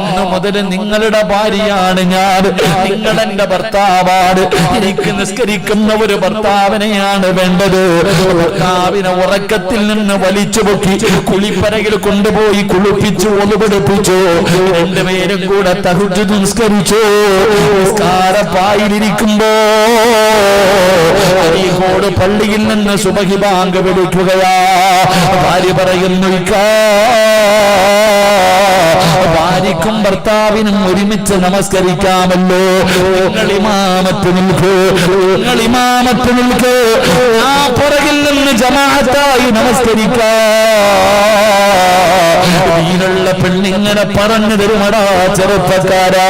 ഇന്നു മുതൽ നിങ്ങളുടെ ഭാര്യയാണ് ഞാൻ, നിങ്ങൾ എന്റെ ഭർത്താവാണ്. എനിക്ക് നിസ്കരിക്കുന്ന ഒരു ഭർത്താവിനെയാണ് വേണ്ടത്. ഭർത്താവിനെ ഉറക്കത്തിൽ നിന്ന് വലിച്ചു പൊക്കി കുളിപ്പരകിൽ കൊണ്ടുപോയി കുളിപ്പിച്ചു, ഒലുപെടുപ്പിച്ചു. രണ്ടുപേരും കൂടെ തഹജ്ജുദ് നിസ്കരിച്ചു. നിസ്കാരപ്പായിലിരിക്കുമ്പോ അരീക്കോട് പള്ളിയിൽ നിന്ന് സുബഹി ബാങ്ക് വിളിക്കുകയാ. ഭാര്യ പറയുന്നു, ഇക്കാ ഭാര്യക്കും ഭർത്താവിനും ഒരുമിച്ച് നമസ്കരിക്കാമല്ലോ. നിങ്ങൾ ഇമാമത്ത് നിൽക്കൂ, നിങ്ങൾ ഇമാമത്ത് നിൽക്കൂ, ആ പുറകിൽ നിന്ന് ജമാഅത്തായി നമസ്കരിക്കാ. ദീനുള്ള പെണ്ണിങ്ങനെ പറഞ്ഞു തരുമടാ ചെറുപ്പക്കാരാ.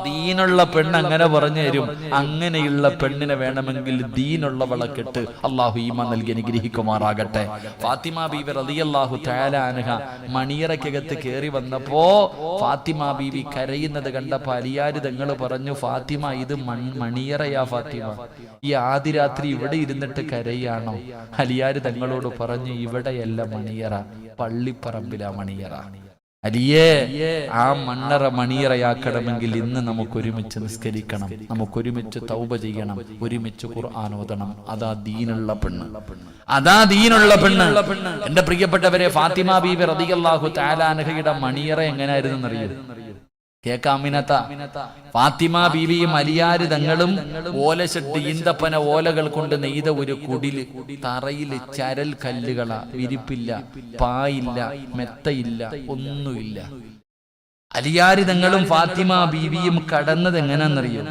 ദീനുള്ള പെണ്ണ് അങ്ങനെ പറഞ്ഞു തരും. അങ്ങനെയുള്ള പെണ്ണിനെ വേണമെങ്കിൽ ദീനുള്ളവളെ കെട്ട്. അള്ളാഹു ഈമാൻ നൽകി അനുഗ്രഹിക്കുമാറാകട്ടെ. ഫാത്തിമ ബീവി റളിയല്ലാഹു തആല അൻഹ മണിയറക്കകത്ത് കയറി വന്നപ്പോ ഫാത്തിമ ബീവി കരയുന്നത് കണ്ടപ്പോ അലിയാര് തങ്ങൾ പറഞ്ഞു, ഫാത്തിമ ഇത് മണിയറയാ ഫാത്തിമ, ഈ ആദിരാത്രി ഇവിടെ ഇരുന്നിട്ട് കരയാണോ? അലിയാര് തങ്ങളോട് പറഞ്ഞു, ഇവിടെയല്ല മണിയറ, പള്ളിപ്പറമ്പിലാ മണിയറ. അലിയേ, ആ മണ്ണറ മണിയറയാക്കണമെങ്കിൽ ഇന്ന് നമുക്ക് ഒരുമിച്ച് നിസ്കരിക്കണം, നമുക്ക് ഒരുമിച്ച് തൗബ ചെയ്യണം, ഒരുമിച്ച് ഖുർആൻ ഓതണം. അതാ ദീനുള്ള പെണ്ണ്, അതാ ദീനുള്ള പെണ്ണ്. എന്റെ പ്രിയപ്പെട്ടവരെ, ഫാത്തിമ ബീവി റളിയല്ലാഹു തആല അൻഹയുടെ മണിയറ എങ്ങനെയായിരുന്നു എന്നറിയോ? കേക്കാമിനത്ത ഫാത്തിമ ബീവിയും അലിയാര് തങ്ങളും ഓലശെട്ട് ഈന്തപ്പന ഓലകൾ കൊണ്ട് നെയ്ത ഒരു കുടില്. തറയില് ചരൽ കല്ലുകളാ, വിരിപ്പില്ല, പായില്ല, മെത്തയില്ല, ഒന്നുമില്ല. അലിയാര് തങ്ങളും ഫാത്തിമ ബീവിയും കടന്നത് എങ്ങനെയാണെന്നറിയോ?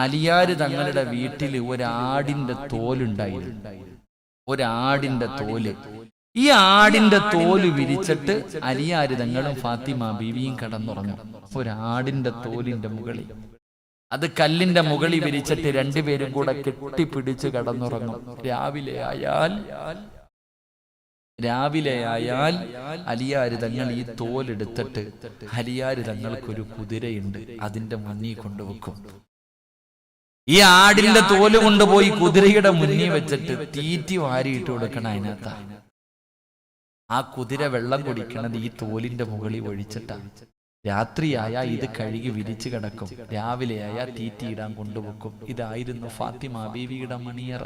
അലിയാര് തങ്ങളുടെ വീട്ടില് ഒരാടിന്റെ തോലുണ്ടായിരുന്നു. ഒരാടിന്റെ തോല്. ഈ ആടിന്റെ തോല് വിരിച്ചിട്ട് അലിയാര് തങ്ങളും ഫാത്തിമ ബീവിയും കടന്നുറങ്ങും. ഒരാടിന്റെ തോലിന്റെ മുകളിൽ, അത് കല്ലിന്റെ മുകളിൽ വിരിച്ചിട്ട് രണ്ടുപേരും കൂടെ കെട്ടിപ്പിടിച്ച് കടന്നുറങ്ങും. രാവിലെ ആയാൽ അലിയാര് തങ്ങൾ ഈ തോലെടുത്തിട്ട് അലിയാര് തങ്ങൾക്കൊരു കുതിരയുണ്ട്, അതിന്റെ മുന്നിൽ കൊണ്ടുവെക്കും. ഈ ആടിന്റെ തോല് കൊണ്ടുപോയി കുതിരയുടെ മുന്നിൽ വെച്ചിട്ട് തീറ്റി വാരിയിട്ട് കൊടുക്കണം. അതിനകത്ത് ആ കുതിര വെള്ളം കുടിക്കണത് ഈ തോലിന്റെ മുകളിൽ ഒഴിച്ചിട്ടാണ്. രാത്രിയായ ഇത് കഴുകി വിരിച്ചു കിടക്കും, രാവിലെയായ തീറ്റിയിടാൻ കൊണ്ടുവെക്കും. ഇതായിരുന്നു ഫാത്തിമ ബീവിയുടെ മണിയറ.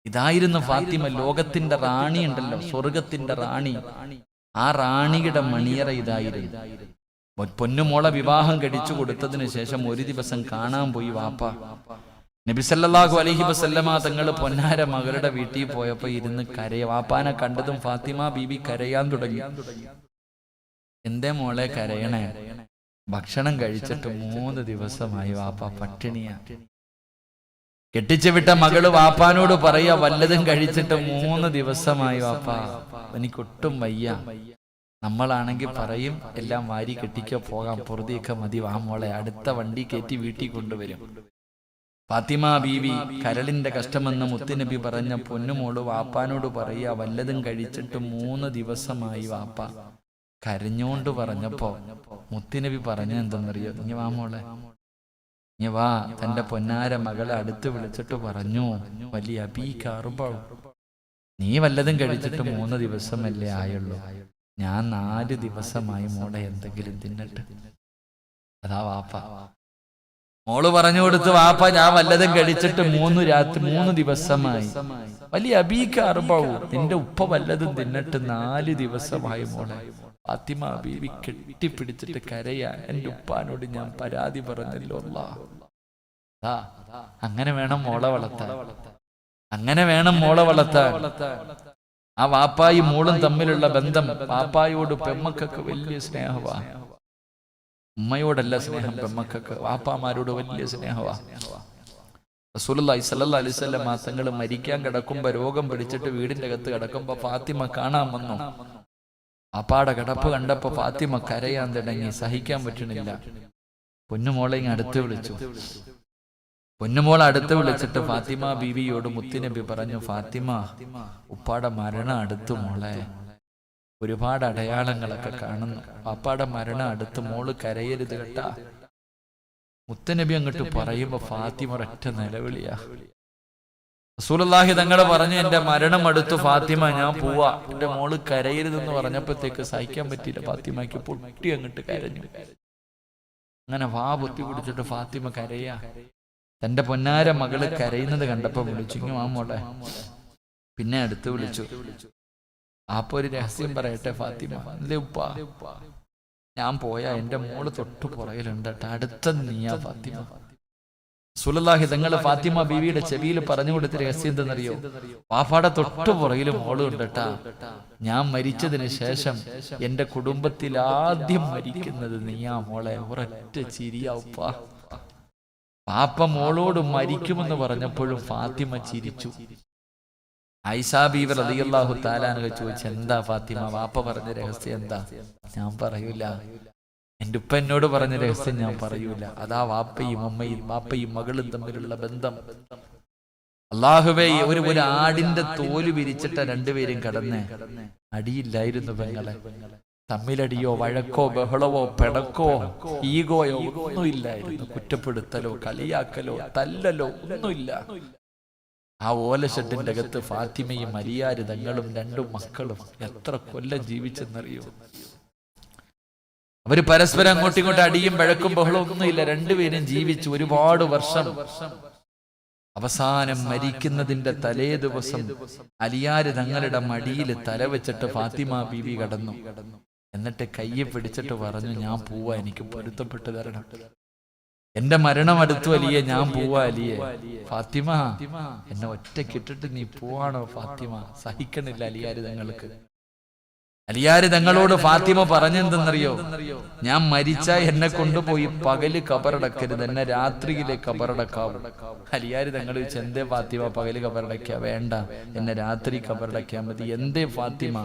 ഇതായിരുന്നു ഫാത്തിമ. ലോകത്തിന്റെ റാണി ഉണ്ടല്ലോ, സ്വർഗത്തിന്റെ റാണി, ആ റാണിയുടെ മണിയറ ഇതായിരുന്നു. പൊന്നുമോളെ വിവാഹം കഴിച്ചു കൊടുത്തതിന് ശേഷം ഒരു ദിവസം കാണാൻ പോയി വാപ്പ. നബി സല്ലല്ലാഹു അലൈഹി വസല്ലമ തങ്ങൾ പൊന്നാര മകളുടെ വീട്ടിൽ പോയപ്പോ ഇരുന്ന് വാപ്പാനെ കണ്ടതും ഫാത്തിമ ബീബി കരയാൻ തുടങ്ങി. എന്തേ മോളെ കരയണേ? ഭക്ഷണം കഴിച്ചിട്ട് 3 ദിവസമായി വാപ്പ പട്ടിണിയാ. കെട്ടിച്ചു വിട്ട മകള് വാപ്പാനോട് പറയാ, വല്ലതും കഴിച്ചിട്ട് 3 ദിവസമായി വാപ്പ, എനിക്കൊട്ടും വയ്യ. നമ്മളാണെങ്കിൽ പറയും, എല്ലാം വാരി കെട്ടിക്കോ, പോകാം, പൊറുതിയൊക്കെ മതി, വാ മോളെ, അടുത്ത വണ്ടി കയറ്റി വീട്ടിൽ കൊണ്ടുവരും. ഫാത്തിമ ബീവി കരളിന്റെ കഷ്ടമെന്ന് മുത്തുനബി പറഞ്ഞ പൊന്നുമോള് വാപ്പാനോട് പറയാ, വല്ലതും കഴിച്ചിട്ട് 3 ദിവസമായി വാപ്പ. കരഞ്ഞോണ്ട് പറഞ്ഞപ്പോ മുത്തുനബി പറഞ്ഞ എന്തെന്നറിയോ? ഇനി വാ മോളെ, ഇനി വാ. തന്റെ പൊന്നാര മകളെ അടുത്ത് വിളിച്ചിട്ട് പറഞ്ഞു, വലിയ അബീകാറുബാവും, നീ വല്ലതും കഴിച്ചിട്ട് 3 ദിവസമല്ലേ ആയുള്ളൂ, ഞാൻ 4 ദിവസമായി മോളെ എന്തെങ്കിലും തിന്നട്ടെ. അതാ വാപ്പ. മോള് പറഞ്ഞു കൊടുത്ത്, വാപ്പ ഞാൻ വല്ലതും കഴിച്ചിട്ട് 3 ദിവസമായി. വലിയ അബീകാറുബാവും, നിന്റെ ഉപ്പ വല്ലതും തിന്നിട്ട് 4 ദിവസമായി മോളെ. ഫാത്തിമ ബീവി കെട്ടിപ്പിടിച്ചിട്ട് കരയാ, എന്റെ ഉപ്പാനോട് ഞാൻ പരാതി പറഞ്ഞല്ലോ അല്ലാഹ്. അങ്ങനെ വേണം മോളെ വളർത്താൻ, അങ്ങനെ വേണം മോളെ വളർത്താൻ. ആ വാപ്പായി മോളും തമ്മിലുള്ള ബന്ധം, വാപ്പായോട് പെമ്മക്കൊക്കെ വലിയ സ്നേഹവാ. ഉമ്മയോടല്ല സ്നേഹം പെമ്മക്കൊക്കെ, വാപ്പാമാരോട് വലിയ സ്നേഹവാ. റസൂലുള്ളാഹി സ്വല്ലല്ലാഹു അലൈഹി വസല്ലം തങ്ങൾ മരിക്കാൻ കിടക്കുമ്പോ, രോഗം പിടിച്ചിട്ട് വീടിന്റെ അകത്ത് കിടക്കുമ്പോ ഫാത്തിമ കാണാൻ വന്നു. വാപ്പാടെ കിടപ്പ് കണ്ടപ്പോ ഫാത്തിമ കരയാൻ തുടങ്ങി, സഹിക്കാൻ പറ്റണില്ല. പൊന്നുമോളെ അടുത്ത് വിളിച്ചു. പൊന്നുമോളെ അടുത്ത് വിളിച്ചിട്ട് ഫാത്തിമ ബീവിയോട് മുത്തുനബി പറഞ്ഞു, ഫാത്തിമ, ഉപ്പാടെ മരണം അടുത്തു മോളെ, ഒരുപാട് അടയാളങ്ങളൊക്കെ കാണുന്നു. പാപ്പാടെ മരണം അടുത്ത്, മോള് കരയരുത് കേട്ടാ. മുത്തുനബി അങ്ങോട്ട് പറയുമ്പോ ഫാത്തിമ ഒരൊറ്റ നിലവിളിയാ. റസൂലുള്ളാഹി തങ്ങൾ പറഞ്ഞു, എന്റെ മരണം അടുത്തു ഫാത്തിമ, ഞാൻ പോവാ, എന്റെ മോള് കരയരുതെന്ന് പറഞ്ഞപ്പോഴത്തേക്ക് സഹിക്കാൻ പറ്റിയില്ല. ഫാത്തിമയ്ക്ക് പൊട്ടി അങ്ങോട്ട് കരഞ്ഞു. അങ്ങനെ വാ പൊത്തി പിടിച്ചിട്ട് ഫാത്തിമ കരയാ. തന്റെ പൊന്നാര മകള് കരയുന്നത് കണ്ടപ്പോ വിളിച്ചു, ഇങ്ങ് വാ മോളെ. പിന്നെ അടുത്ത് വിളിച്ചു. അപ്പൊ ഒരു രഹസ്യം പറയട്ടെ ഫാത്തിമ, അല്ലേ ഉപ്പ, ഞാൻ പോയാ എന്റെ മോള് തൊട്ടു പുറകിലുണ്ട് കേട്ടോ, അടുത്ത നീയാ ഫാത്തിമ. റസൂലുള്ളാഹി തങ്ങൾ ഫാത്തിമ ബീവിയുടെ ചെവിയിൽ പറഞ്ഞു കൊടുത്ത രഹസ്യം എന്തെന്നറിയോ? വാപ്പാടെ തൊട്ടു പുറകിൽ മോളും ഉണ്ട് കേട്ടാ. ഞാൻ മരിച്ചതിന് ശേഷം എന്റെ കുടുംബത്തിൽ ആദ്യം മരിക്കുന്നത് നീയാ മോളെ. ഒരൊറ്റ ചിരിയാ ഉപ്പ. പാപ്പ മോളോട് മരിക്കുമെന്ന് പറഞ്ഞപ്പോഴും ഫാത്തിമ ചിരിച്ചു. ആയിഷാ ബീവി റളിയല്ലാഹു തആല അൻഹ ചോദിച്ചു, എന്താ ഫാത്തിമ, വാപ്പ പറഞ്ഞ രഹസ്യം എന്താ? ഞാൻ പറയൂല, എന്റെ ഉപ്പ എന്നോട് പറഞ്ഞ രഹസ്യം ഞാൻ പറയൂല. അതാ വാപ്പയും അമ്മയും വാപ്പയും മകളും തമ്മിലുള്ള ബന്ധം. അല്ലാഹുവേ, ഒരു ആടിന്റെ തോല് വിരിച്ചിട്ട രണ്ടുപേരും കടന്ന് അടിയില്ലായിരുന്നു പെങ്ങളെ. തമ്മിലടിയോ വഴക്കോ ബഹളവോ പിണക്കോ ഈഗോയോ ഒന്നുമില്ലായിരുന്നു. കുറ്റപ്പെടുത്തലോ കളിയാക്കലോ തല്ലലോ ഒന്നുമില്ല. ആ ഓലഷെട്ടിന്റെ അകത്ത് ഫാത്തിമയും അലിയാര് തങ്ങളും 2 മക്കളും എത്ര കൊല്ലം ജീവിച്ചെന്നറിയോ? അവര് പരസ്പരം അങ്ങോട്ടും ഇങ്ങോട്ടും അടിയും വഴക്കും ബഹളവും ഒന്നുമില്ല. രണ്ടുപേരും ജീവിച്ചു ഒരുപാട് വർഷം. അവസാനം മരിക്കുന്നതിന്റെ തലേ ദിവസം അലിയാര് തങ്ങളുടെ മടിയിൽ തല വെച്ചിട്ട് ഫാത്തിമ ബീവി കടന്നു. എന്നിട്ട് കയ്യെ പിടിച്ചിട്ട് പറഞ്ഞു, ഞാൻ പോവാ, എനിക്ക് പൊരുത്തപ്പെട്ട് തരണം. എന്റെ മരണം അടുത്തു അലിയെ, ഞാൻ പോവാ അലിയെ. ഫാത്തിമ, എന്നെ ഒറ്റക്കിട്ടിട്ട് നീ പോവാണോ ഫാത്തിമ? സഹിക്കണില്ല അലിയാര് തങ്ങൾക്ക്. അലിയാര് തങ്ങളോട് ഫാത്തിമ പറഞ്ഞെന്തെന്നറിയോ? ഞാൻ മരിച്ച എന്നെ കൊണ്ടുപോയി പകല് കബറടക്കരുത്, എന്നെ രാത്രിയിലെ കബറടക്കാവും. അലിയാര് തങ്ങൾ ചോദിച്ചു, എന്തേ ഫാത്തിമ പകല് കബറടക്ക? വേണ്ട, എന്നെ രാത്രി കബറടക്കാൻ മതി. എന്തേ ഫാത്തിമ?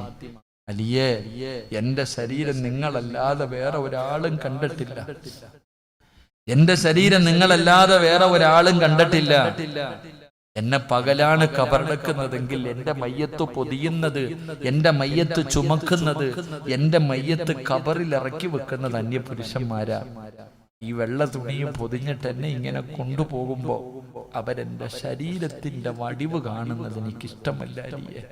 അലിയേ, എന്റെ ശരീരം നിങ്ങളല്ലാതെ വേറെ ഒരാളും കണ്ടിട്ടില്ല. എന്റെ ശരീരം നിങ്ങളല്ലാതെ വേറെ ഒരാളും കണ്ടിട്ടില്ല. എന്നെ പകലാണ് കബറടക്കുന്നതെങ്കിൽ എന്റെ മയ്യത്ത് പൊതിയുന്നത്, എന്റെ മയ്യത്ത് ചുമക്കുന്നത്, എന്റെ മയ്യത്ത് കബറിൽ ഇറക്കി വെക്കുന്നത് അന്യപുരുഷന്മാരാ. ഈ വെള്ള തുണിയും പൊതിഞ്ഞിട്ട് എന്നെ ഇങ്ങനെ കൊണ്ടുപോകുമ്പോ അവരെന്റെ ശരീരത്തിന്റെ വടിവ് കാണുന്നത് എനിക്കിഷ്ടമല്ല അലിയെ.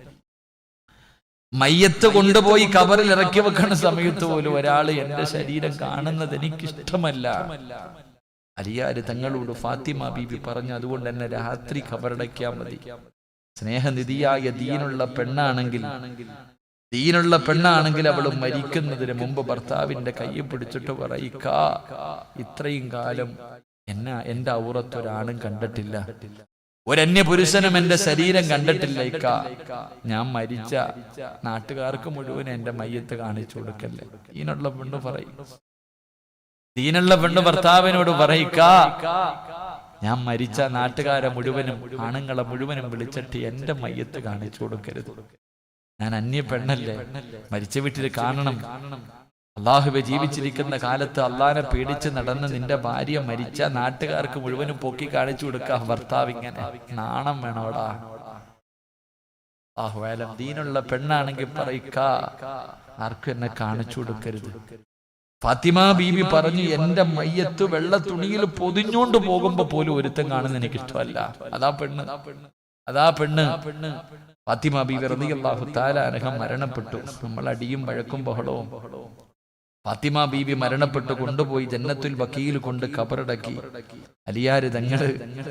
മയ്യത്ത് കൊണ്ടുപോയി കബറിൽ ഇറക്കി വെക്കുന്ന സമയത്ത് പോലും ഒരാള് എന്റെ ശരീരം കാണുന്നത് എനിക്കിഷ്ടമല്ല. അലിയാര് തങ്ങളോട് ഫാത്തിമ ബീബി പറഞ്ഞു, അതുകൊണ്ട് എന്നെ രാത്രി ഖബറടയ്ക്കാൻ മതി. സ്നേഹനിധിയായ ദീനുള്ള പെണ്ണാണെങ്കിൽ അവള് മരിക്കുന്നതിന് മുമ്പ് ഭർത്താവിന്റെ കയ്യെ പിടിച്ചിട്ട് പറയിക്ക, ഇത്രയും കാലം എന്റെ ഔറത്തൊരാണും കണ്ടിട്ടില്ല, ഒരന്യ പുരുഷനും എന്റെ ശരീരം കണ്ടിട്ടില്ല. ഇക്ക, ഞാൻ മരിച്ച നാട്ടുകാർക്ക് മുഴുവൻ എന്റെ മയ്യത്ത് കാണിച്ചു കൊടുക്കല്ലേ. ദീനുള്ള പെണ്ണ് ഭർത്താവിനോട് പറയിക്ക, ഞാൻ മരിച്ച നാട്ടുകാരെ മുഴുവനും, ആണുങ്ങളെ മുഴുവനും വിളിച്ചിട്ട് എന്റെ മയ്യത്ത് കാണിച്ചു കൊടുക്കരുത്. ഞാൻ അന്യ പെണ്ണല്ലേ, മരിച്ച വീട്ടിൽ കാണണം. അള്ളാഹുവെ, ജീവിച്ചിരിക്കുന്ന കാലത്ത് അള്ളാഹിനെ പേടിച്ച് നടന്ന് നിന്റെ ഭാര്യ മരിച്ച നാട്ടുകാർക്ക് മുഴുവനും പൊക്കി കാണിച്ചു കൊടുക്കാം. ഭർത്താവ് ഇങ്ങനെ നാണം വേണോടാ. ആഹ്വാനം ദീനുള്ള പെണ്ണാണെങ്കിൽ പറയിക്ക, ആർക്കും എന്നെ കാണിച്ചു കൊടുക്കരുത്. ഫാത്തിമ ബീബി പറഞ്ഞു, എന്റെ മയ്യത്ത് വെള്ള തുണിയിൽ പൊതിഞ്ഞോണ്ട് പോകുമ്പോ പോലും ഒരുത്തം കാണുന്ന എനിക്ക് ഇഷ്ടമല്ല. അതാ പെണ്ണ്. ഫാത്തിമ ബീബി റളിയല്ലാഹു തആല അൻഹ മരണപ്പെട്ടു. നമ്മൾ അടിയും വഴക്കും ബഹളവും. ഫാത്തിമ ബീബി മരണപ്പെട്ടു, കൊണ്ടുപോയി ജന്നത്തുൽ ബഖീൽ കൊണ്ട് കബറടക്കി. അലിയാര് തങ്ങള്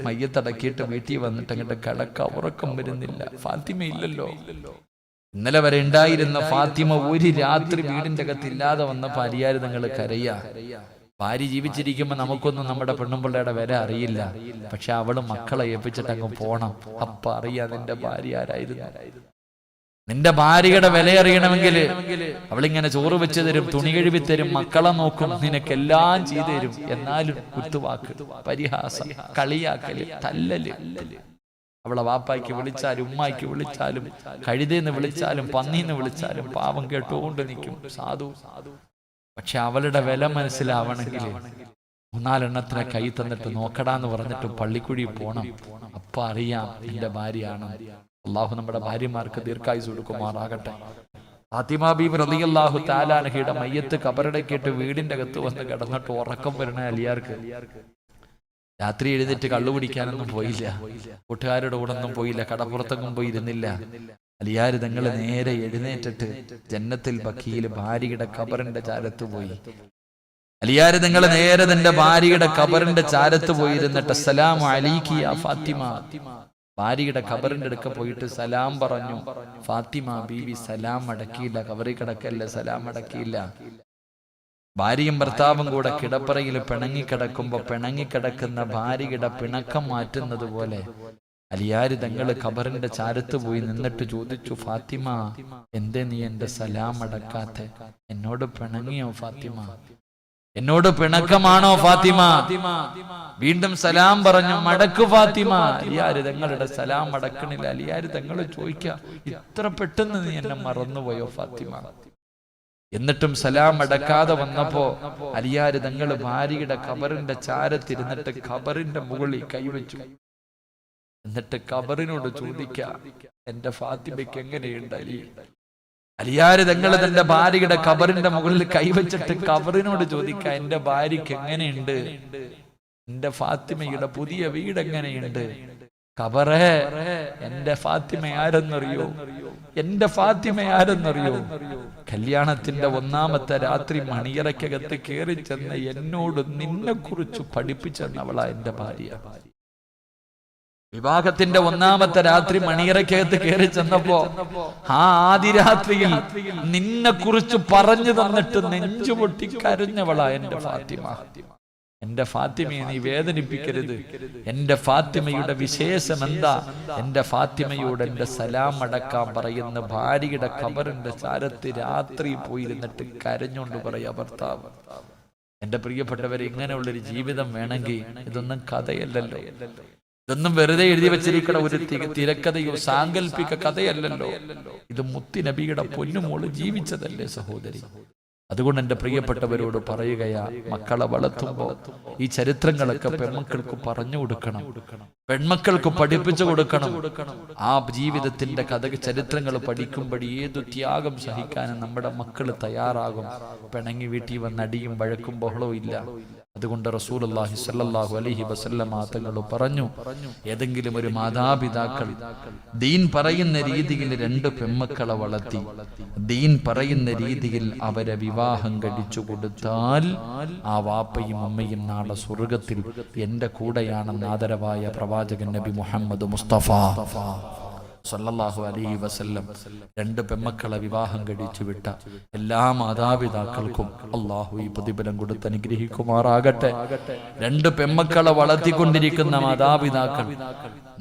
മയ്യത്തടക്കിയിട്ട് വീട്ടിൽ വന്നിട്ട് അങ്ങോട്ട് കിടക്ക, ഉറക്കം വരുന്നില്ല. ഫാത്തിമ ഇല്ലല്ലോ. ഇന്നലെ വരെ ഉണ്ടായിരുന്ന ഫാത്തിമ ഒരു രാത്രി വീടിന്റെ അകത്തില്ലാതെ വന്നപ്പോ അലിയാര് തങ്ങള് കരയാ. ഭാര്യ ജീവിച്ചിരിക്കുമ്പോ നമുക്കൊന്നും നമ്മുടെ പെണ്ണുമ്പിള്ളയുടെ വില അറിയില്ല. പക്ഷെ അവള് മക്കളെ ഏൽപ്പിച്ചിട്ട് അങ്ങ് പോണം. അപ്പ അറിയാ നിന്റെ ഭാര്യ ആരായിരുന്നു. നിന്റെ ഭാര്യയുടെ വില അറിയണമെങ്കിൽ അവളിങ്ങനെ ചോറ് വെച്ച് തരും, തുണി കഴുകി തരും, മക്കളെ നോക്കും, നിനക്കെല്ലാം ചെയ്തു തരും. എന്നാലും കുത്തുവാക്ക്, പരിഹാസം, കളിയാക്കല്, തല്ലല്. അവളെ വാപ്പായ്ക്ക് വിളിച്ചാലും ഉമ്മായ്ക്ക് വിളിച്ചാലും കഴുതേന്ന് വിളിച്ചാലും പന്നീന്ന് വിളിച്ചാലും പാവം കേട്ടുകൊണ്ട് നിൽക്കും, സാധു. പക്ഷെ അവളുടെ വില മനസ്സിലാവണമെങ്കിൽ 3-4 കൈ തന്നിട്ട് നോക്കടാന്ന് പറഞ്ഞിട്ട് പള്ളിക്കുഴി പോണം. അപ്പൊ അറിയാം എന്റെ ഭാര്യയാണ്. അള്ളാഹു നമ്മുടെ ഭാര്യമാർക്ക് ദീർഘായുസ് കൊടുക്കുമാറാകട്ടെ. ഫാത്തിമ ബീബി റളിയല്ലാഹു തആല അൻഹയുടെ മയ്യത്ത് കബറടക്കിയിട്ട് വീടിന്റെ അകത്ത് വന്ന് കിടന്നിട്ട് ഉറക്കം വരണ അലിയാർക്ക്. രാത്രി എഴുന്നേറ്റ് കള്ളു കുടിക്കാനൊന്നും പോയില്ല, കൂട്ടുകാരുടെ കൂടെ ഒന്നും പോയില്ല, കടപ്പുറത്തൊന്നും പോയിരുന്നില്ല. അലിയാര് തങ്ങള് നേരെ എഴുന്നേറ്റിട്ട് ജന്നത്തുൽ ബഖീൽ ഭാര്യയുടെ ഖബറിന്റെ ചാരത്ത് പോയി. അലിയാര് തങ്ങള് നേരെ തന്റെ ഭാര്യയുടെ ഖബറിന്റെ ചാരത്ത് പോയിരുന്നിട്ട് അസ്സലാമു അലൈകി യാ ഫാത്തിമ, ഭാര്യയുടെ ഖബറിന്റെ അടുക്ക പോയിട്ട് സലാം പറഞ്ഞു. ഫാത്തിമ ബീവി സലാം അടക്കിയില്ല. ഖബറിൽ കിടക്കല്ലേ, സലാം അടക്കിയില്ല. ഭാര്യയും ഭർത്താവും കൂടെ കിടപ്പറയിൽ പിണങ്ങിക്കിടക്കുമ്പോ പിണങ്ങിക്കിടക്കുന്ന ഭാര്യയുടെ പിണക്കം മാറ്റുന്നത് പോലെ അലിയാര് തങ്ങള് ഖബറിന്റെ ചാരത്ത് പോയി നിന്നിട്ട് ചോദിച്ചു, ഫാത്തിമ, എന്തേ നീ എന്റെ സലാം അടക്കാത്തെ? എന്നോട് പിണങ്ങിയോ ഫാത്തിമ? എന്നോട് പിണക്കമാണോ ഫാത്തിമ? വീണ്ടും സലാം പറഞ്ഞു, മടക്കു ഫാത്തിമ. അലിയാര് തങ്ങളുടെ സലാം അടക്കണില്ല. അലിയാര് തങ്ങൾ ചോദിക്ക, ഇത്ര പെട്ടെന്ന് നീ എന്നെ മറന്നുപോയോ ഫാത്തിമ? എന്നിട്ടും സലാം അടക്കാതെ വന്നപ്പോ അലിയാര് തങ്ങൾ ഭാര്യയുടെ ഖബറിന്റെ ചാരത്തിരുന്നിട്ട് ഖബറിന്റെ മുകളിൽ കൈവച്ചു. എന്നിട്ട് ഖബറിനോട് ചോദിക്ക, എന്റെ ഫാത്തിമയ്ക്ക് എങ്ങനെയുണ്ട് അലി? അലിയാര് തങ്ങൾ തന്റെ ഭാര്യയുടെ ഖബറിന്റെ മുകളിൽ കൈവച്ചിട്ട് ഖബറിനോട് ചോദിക്ക, എന്റെ ഭാര്യയ്ക്ക് എങ്ങനെയുണ്ട്? എന്റെ ഫാത്തിമയുടെ പുതിയ വീട് എങ്ങനെയുണ്ട്? ഖബറേ, എന്റെ ഫാത്തിമ ആരെന്നറിയോ? എന്റെ ഫാത്തിമ ആരെന്നറിയോ? കല്യാണത്തിന്റെ 1ാമത്തെ രാത്രി മണിയറയ്ക്കകത്ത് കയറി ചെന്ന് എന്നോട് നിന്നെ കുറിച്ച് പഠിപ്പിച്ചെന്നവളാ എന്റെ ഭാര്യ. വിവാഹത്തിന്റെ ഒന്നാമത്തെ രാത്രി മണിയറയ്ക്കകത്ത് കയറി ചെന്നപ്പോ ആ ആദ്യ രാത്രിയിൽ നിന്നെ കുറിച്ച് പറഞ്ഞു തന്നിട്ട് നെഞ്ചുപൊട്ടി കരഞ്ഞവളാ എന്റെ ഫാത്തിമ. എന്റെ ഫാത്തിമയെ നീ വേദനിപ്പിക്കരുത്. എന്റെ ഫാത്തിമയുടെ വിശേഷം എന്താ? എന്റെ ഫാത്തിമയോട് എന്റെ സലാം അടക്കാൻ പറയുന്ന ഭാര്യയുടെ ഖബറിന്റെ ചാരത്ത് രാത്രി പോയിരുന്നിട്ട് കരഞ്ഞുകൊണ്ട് പറയാ ഭർത്താവ്. എന്റെ പ്രിയപ്പെട്ടവരെ, ഇങ്ങനെയുള്ളൊരു ജീവിതം വേണമെങ്കിൽ ഇതൊന്നും കഥയല്ലല്ലോ, ഇതൊന്നും വെറുതെ എഴുതി വെച്ചിരിക്കണ ഒരു തിരക്കഥയോ സാങ്കല്പിക കഥയല്ലല്ലോ. ഇത് മുത്തി നബിയുടെ പൊന്നുമോള് ജീവിച്ചതല്ലേ സഹോദരി. അതുകൊണ്ട് എന്റെ പ്രിയപ്പെട്ടവരോട് പറയുകയാ, മക്കളെ വളർത്തുമ്പോ ഈ ചരിത്രങ്ങളൊക്കെ പെൺമക്കൾക്ക് പറഞ്ഞു കൊടുക്കണം, പെൺമക്കൾക്ക് പഠിപ്പിച്ചു കൊടുക്കണം. ആ ജീവിതത്തിന്റെ ചരിത്രങ്ങൾ പഠിക്കുമ്പോൾ ഏതു ത്യാഗം സഹിക്കാനും നമ്മുടെ മക്കൾ തയ്യാറാകും. പിണങ്ങി വീട്ടിൽ വന്ന് അടിയും വഴക്കും ബഹളവും ഇല്ല. അതുകൊണ്ട് റസൂലുള്ളാഹി സ്വല്ലല്ലാഹു അലൈഹി വസല്ലമ തങ്ങൾ പറഞ്ഞു, ഏതെങ്കിലും ഒരു മാതാപിതാക്കൾ ദീൻ പറയുന്ന രീതിയിൽ 2 പെൺമക്കളെ വളർത്തി ദീൻ പറയുന്ന രീതിയിൽ അവരെ വിവാഹം കഴിച്ചു കൊടുത്താൽ ആ വാപ്പയും അമ്മയും നാളെ സ്വർഗത്തിൽ എന്റെ കൂടെയാണെന്ന് ആദരവായ പ്രവാചകൻ നബി മുഹമ്മദ് മുസ്തഫ സല്ലല്ലാഹു അലൈഹി വസല്ലം 2 പെൺമക്കളെ വിവാഹം കഴിച്ചു വിട്ട എല്ലാ മാതാപിതാക്കൾക്കും അള്ളാഹു ഈ പ്രതിഫലം കൊടുത്ത് അനുഗ്രഹിക്കുമാറാകട്ടെ. 2 പെൺമക്കളെ വളർത്തിക്കൊണ്ടിരിക്കുന്ന മാതാപിതാക്കൾ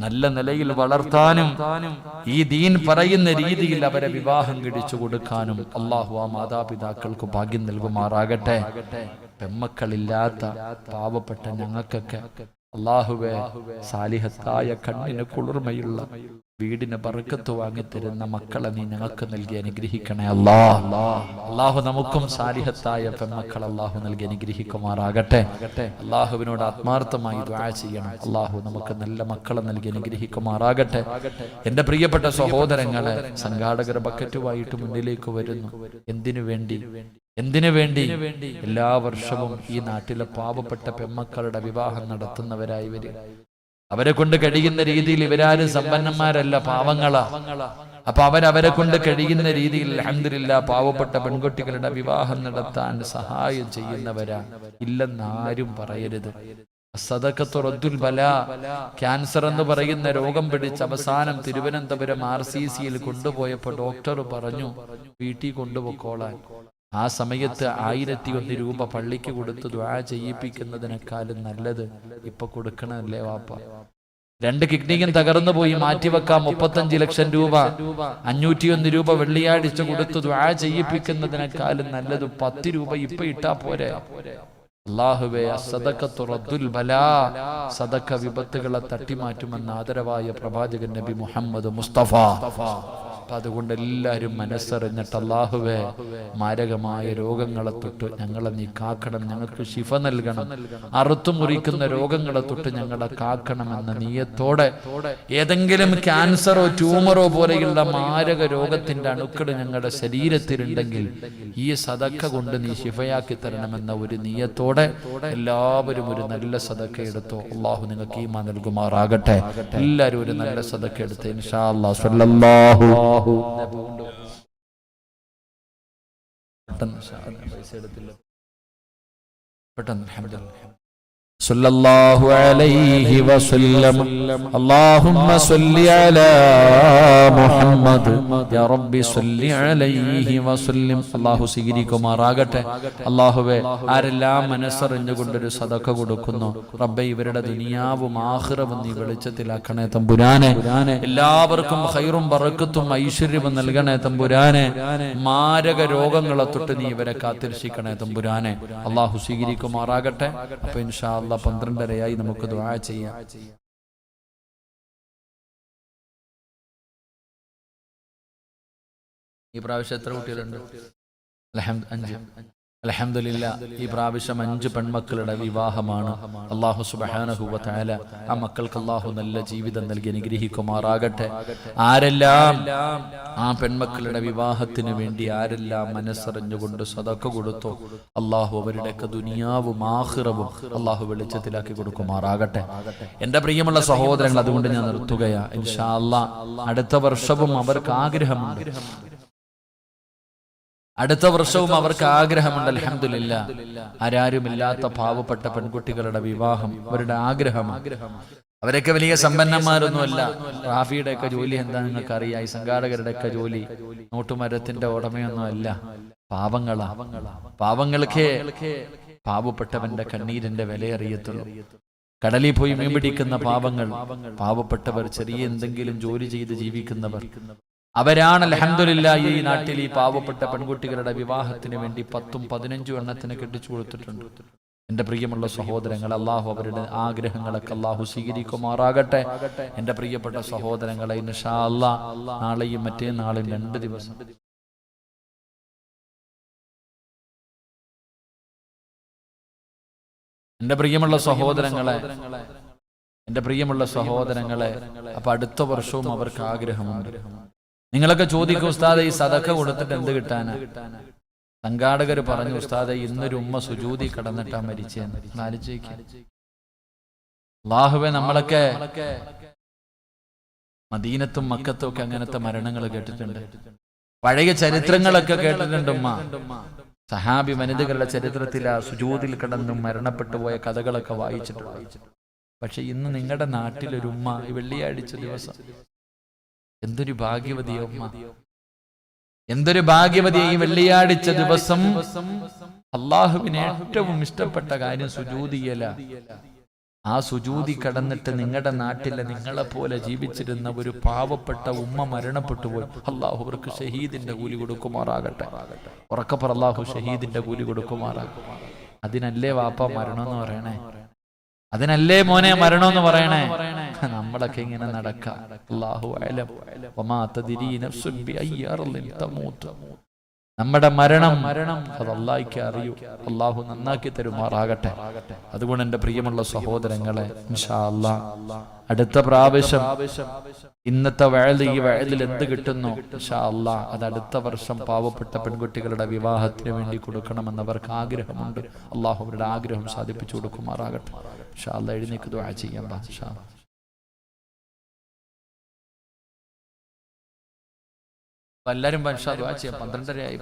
നല്ല നിലയിൽ വളർത്താനും ഈ ദീൻ പറയുന്ന രീതിയിൽ അവരെ വിവാഹം കഴിച്ചു കൊടുക്കാനും അള്ളാഹു ആ മാതാപിതാക്കൾക്ക് ഭാഗ്യം നൽകുമാറാകട്ടെ. പെൺമക്കളില്ലാത്ത പാവപ്പെട്ട ഞങ്ങൾക്കൊക്കെ അള്ളാഹുവേ സാലിഹത്തായ കണ്ണിന് കുളിർമയുള്ള വീടിന് ബർക്കത്ത് വാങ്ങിത്തരുന്ന മക്കളെ നീ ഞങ്ങൾക്ക് നൽകി അനുഗ്രഹിക്കണേ അല്ലാഹു. നമുക്കും സാലിഹത്തായ പെൺമക്കൾ അള്ളാഹു നൽകി അനുഗ്രഹിക്കുമാറാകട്ടെ. അള്ളാഹുവിനോട് ആത്മാർത്ഥമായി ദുആ ചെയ്യണം. അള്ളാഹു നമുക്ക് നല്ല മക്കളെ നൽകി അനുഗ്രഹിക്കുമാറാകട്ടെ. എന്റെ പ്രിയപ്പെട്ട സഹോദരങ്ങളെ, സംഘാടകർ ബക്കറ്റുമായിട്ട് മുന്നിലേക്ക് വരുന്നു. എന്തിനു വേണ്ടി? എല്ലാ വർഷവും ഈ നാട്ടിലെ പാവപ്പെട്ട പെൺമക്കളുടെ വിവാഹം നടത്തുന്നവരായി വരും. അവരെ കൊണ്ട് കഴിയുന്ന രീതിയിൽ ഇവരാരും സമ്പന്നന്മാരല്ല, പാവങ്ങളാ. അപ്പൊ അവരെ കൊണ്ട് കഴിയുന്ന രീതിയിൽ അൽഹംദുലില്ലാ പാവപ്പെട്ട പെൺകുട്ടികളുടെ വിവാഹം നടത്താൻ സഹായം ചെയ്യുന്നവരാ. ഇല്ലെന്നാരും പറയരുത്. സദഖത്തു റദ്ദുൽ ബലാ, ക്യാൻസർ എന്ന് പറയുന്ന രോഗം പിടിച്ച് അവസാനം തിരുവനന്തപുരം RCCയിൽ കൊണ്ടുപോയപ്പോ ഡോക്ടർ പറഞ്ഞു വീട്ടിൽ കൊണ്ടുപോയിക്കോളാൻ. ആ സമയത്ത് 1001 രൂപ പള്ളിക്ക് കൊടുത്ത് ദുആ ചെയ്യിപ്പിക്കുന്നതിനേക്കാളും നല്ലത് ഇപ്പൊ കൊടുക്കണല്ലേ വാപ്പ. 2 കിഡ്നിയും തകർന്നു പോയി, മാറ്റിവെക്കാം 35 ലക്ഷം രൂപ. 501 രൂപ വെള്ളിയാഴ്ച കൊടുത്ത് ദുആ ചെയ്യിപ്പിക്കുന്നതിനേക്കാളും നല്ലത് 10 രൂപ ഇപ്പൊ ഇട്ടാ പോരെ. അല്ലാഹുവേ, സദഖത്തു റദ്ദുൽ ബലാ, സദഖ വിപത്തുകളെ തട്ടിമാറ്റുമെന്ന ആദരവായ പ്രവാചകൻ നബി മുഹമ്മദ് മുസ്തഫ. അതുകൊണ്ട് എല്ലാവരും മനസ്സറിഞ്ഞിട്ട് അല്ലാഹുവേ, മാരകമായ രോഗങ്ങളെ തൊട്ട് ഞങ്ങളെ നീ കാക്കണം, ഞങ്ങൾക്ക് ശിഫ നൽകണം. അറുത്തുമുറിക്കുന്ന രോഗങ്ങളെ തൊട്ട് ഞങ്ങളെ കാക്കണമെന്ന നീയത്തോടെ ഏതെങ്കിലും ക്യാൻസറോ ട്യൂമറോ പോലെയുള്ള മാരക രോഗത്തിന്റെ അണുക്കൾ ഞങ്ങളുടെ ശരീരത്തിലുണ്ടെങ്കിൽ ഈ സദഖ കൊണ്ട് നീ ശിഫയാക്കി തരണമെന്ന ഒരു നീയത്തോടെ എല്ലാവരും ഒരു നല്ല സദഖ എടുത്തോ. അള്ളാഹു നിങ്ങൾക്ക് ഈമാൻ നൽകുമാറാകട്ടെ. എല്ലാവരും ഒരു നല്ല സദഖ എടുത്ത് ഇൻഷാ അല്ലാഹ് സ്വല്ലല്ലാഹു പെട്ടെന്ന് സല്ലല്ലാഹു അലൈഹി വസല്ലം. അല്ലാഹുമ്മ സ്വല്ലി അലാ മുഹമ്മദ് യാ റബ്ബി സ്വല്ലി അലൈഹി വസല്ലം. അല്ലാഹു സ്വീകരിക്കുമാറാകട്ടെ. അല്ലാഹുവേ, ആരെല്ലാം മനസ്സറിഞ്ഞുകൊണ്ടൊരു സദഖ കൊടുക്കുന്നു റബ്ബേ, ഇവരുടെ ദുനിയാവും ആഖിറവും നീ വെളിച്ചത്തിലാക്കണേ തമ്പുരാനെ. എല്ലാവർക്കും ഖൈറും ബറക്കത്തും ഐശ്വര്യവും നൽകണേ തമ്പുരാനെ. മാരക രോഗങ്ങളെ തൊട്ട് നീ ഇവരെ കാത്തിരക്ഷിക്കണേ തമ്പുരാനെ. അല്ലാഹു സ്വീകരിക്കുമാറാകട്ടെ. അപ്പൊ ഇൻഷാ അല്ലാഹ് 12:30 നമുക്ക് ദുആ ചെയ്യാം. ഈ പ്രാവശ്യം എത്ര കുട്ടികളുണ്ട്? 5. അൽഹംദുലില്ലാ, ഈ പ്രാവശ്യം 5 പെൺമക്കളുടെ വിവാഹമാണ്. അല്ലാഹു സുബ്ഹാനഹു വ തആല ആ മക്കൾക്ക് അല്ലാഹു നല്ല ജീവിതം നൽകി അനുഗ്രഹിക്കുമാറാകട്ടെ. ആരെല്ലാം ആ പെൺമക്കളുടെ വിവാഹത്തിന് വേണ്ടി ആരെല്ലാം മനസ്സറിഞ്ഞുകൊണ്ട് സദഖ കൊടുത്തോ അല്ലാഹു അവരുടെയൊക്കെ ദുനിയാവും ആഖിറവും അല്ലാഹു വെളിച്ചത്തിലാക്കി കൊടുക്കുമാറാകട്ടെ. എന്റെ പ്രിയമുള്ള സഹോദരങ്ങൾ, അതുകൊണ്ട് ഞാൻ നിർത്തുകയാ. ഇൻഷാ അല്ലാഹ് അടുത്ത വർഷവും അവർക്ക് ആഗ്രഹമുണ്ട്. അടുത്ത വർഷവും അവർക്ക് ആഗ്രഹമുണ്ട്. അൽഹംദുലില്ലാ, ആരാരുമില്ലാത്ത പാവപ്പെട്ട പെൺകുട്ടികളുടെ വിവാഹം അവരുടെ ആഗ്രഹമാണ്. അവരൊക്കെ വലിയ സമ്പന്നന്മാരൊന്നുമല്ല. റാഫിയുടെ ഒക്കെ ജോലി എന്താ നിങ്ങൾക്ക് അറിയാം, ഈ സംഘാടകരുടെ ഒക്കെ ജോലി നോട്ടുമരത്തിന്റെ ഉടമയൊന്നും അല്ല, പാവങ്ങളാ. പാവങ്ങൾക്ക് പാവപ്പെട്ടവന്റെ കണ്ണീരിന്റെ വില അറിയത്തുള്ളൂ. കടലിൽ പോയി മീൻ പിടിക്കുന്ന പാവങ്ങൾ, പാവപ്പെട്ടവർ, ചെറിയ എന്തെങ്കിലും ജോലി ചെയ്ത് ജീവിക്കുന്നവർ, അവരാണ് അൽഹംദുലില്ലാഹ് ഈ നാട്ടിൽ ഈ പാവപ്പെട്ട പെൺകുട്ടികളുടെ വിവാഹത്തിന് വേണ്ടി 10ഉം 15ഉം എണ്ണത്തിന് കെട്ടിച്ചു കൊടുത്തിട്ടുണ്ട്. എന്റെ പ്രിയമുള്ള സഹോദരങ്ങൾ, അള്ളാഹു അവരുടെ ആഗ്രഹങ്ങളൊക്കെ അള്ളാഹു സ്വീകരിക്കുമാറാകട്ടെ. എന്റെ പ്രിയപ്പെട്ട സഹോദരങ്ങളെ, ഇൻഷാ അല്ലാഹ് നാളെയും മറ്റേനാളും 2 ദിവസം എന്റെ പ്രിയമുള്ള സഹോദരങ്ങളെ, അപ്പൊ അടുത്ത വർഷവും അവർക്ക് ആഗ്രഹമുണ്ട്. നിങ്ങളൊക്കെ ചോദിക്കും, ഉസ്താദെ ഈ സദഖ കൊടുത്തിട്ട് എന്ത് കിട്ടാനാ? സംഘാടകർ പറഞ്ഞു, ഉസ്താദെ ഇന്നൊരു ഉമ്മ സുജൂദി കടന്നിട്ടാ മരിച്ചെന്ന്. അല്ലാഹുവേ, നമ്മളൊക്കെ മദീനത്തും മക്കത്തും ഒക്കെ അങ്ങനത്തെ മരണങ്ങൾ കേട്ടിട്ടുണ്ട്. പഴയ ചരിത്രങ്ങളൊക്കെ കേട്ടിട്ടുണ്ട്. ഉമ്മ സഹാബി വനിതകളുടെ ചരിത്രത്തിൽ ആ സുജൂദിൽ കിടന്നും മരണപ്പെട്ടു പോയ കഥകളൊക്കെ വായിച്ചിട്ടുണ്ട്. പക്ഷെ ഇന്ന് നിങ്ങളുടെ നാട്ടിലൊരു ഉമ്മ ഈ വെള്ളിയാഴ്ച ദിവസം, എന്തൊരു ഭാഗ്യവതിയ ഉമ്മ, എന്തൊരു ഭാഗ്യവതി! ഈ വെള്ളിയാഴ്ച ദിവസം അള്ളാഹുവിന് ഏറ്റവും ഇഷ്ടപ്പെട്ട കാര്യം സുജൂദിയല. ആ സുജൂദി കടന്നിട്ട് നിങ്ങളുടെ നാട്ടിലെ നിങ്ങളെ പോലെ ജീവിച്ചിരുന്ന ഒരു പാവപ്പെട്ട ഉമ്മ മരണപ്പെട്ടു പോയി. അള്ളാഹു അവർക്ക് ഷഹീദിന്റെ കൂലി കൊടുക്കുമാറാകട്ടെ. ഉറക്കപ്പറ, അള്ളാഹു ഷഹീദിന്റെ കൂലി കൊടുക്കുമാറാകട്ടെ. അതിനല്ലേ വാപ്പ മരണമെന്ന് പറയണേ? അതിനല്ലേ മോനെ മരണമെന്ന് പറയണേ? നമ്മളൊക്കെ ഇങ്ങനെ നടക്കാം. അല്ലാഹു അഅലം വമാ തദ്രീ നഫ്സുൻ ബിഅയ്യി അർളിൻ തമൂത്ത്. നമ്മുടെ മരണം അത് അല്ലാഹുവേ അറിയൂ. അല്ലാഹു നന്നാക്കി തരുമാറാകട്ടെ. അതുകൊണ്ട് എൻ്റെ പ്രിയമുള്ള സഹോദരങ്ങളെ, ഇൻഷാ അല്ലാഹ് അടുത്ത പ്രാവശ്യം ഇന്നത്തെ ഈ വഅദിൽ എന്ത് കിട്ടുന്നു, ഇൻഷാ അല്ലാഹ് അത് അടുത്ത വർഷം പാവപ്പെട്ട പെൺകുട്ടികളുടെ വിവാഹത്തിന് വേണ്ടി കൊടുക്കണമെന്നവർക്ക് ആഗ്രഹമുണ്ട്. അല്ലാഹു അവരുടെ ആഗ്രഹം സാധിപ്പിച്ചു കൊടുക്കുമാറാകട്ടെ. ഇൻഷാ അല്ലാഹ് എഴുന്നേൽക്ക് ദുആ ചെയ്യാം. ഇൻഷാ അല്ലാഹ് എല്ലാവരും ദുആ ചെയ്യാം. 12:30 ആയി.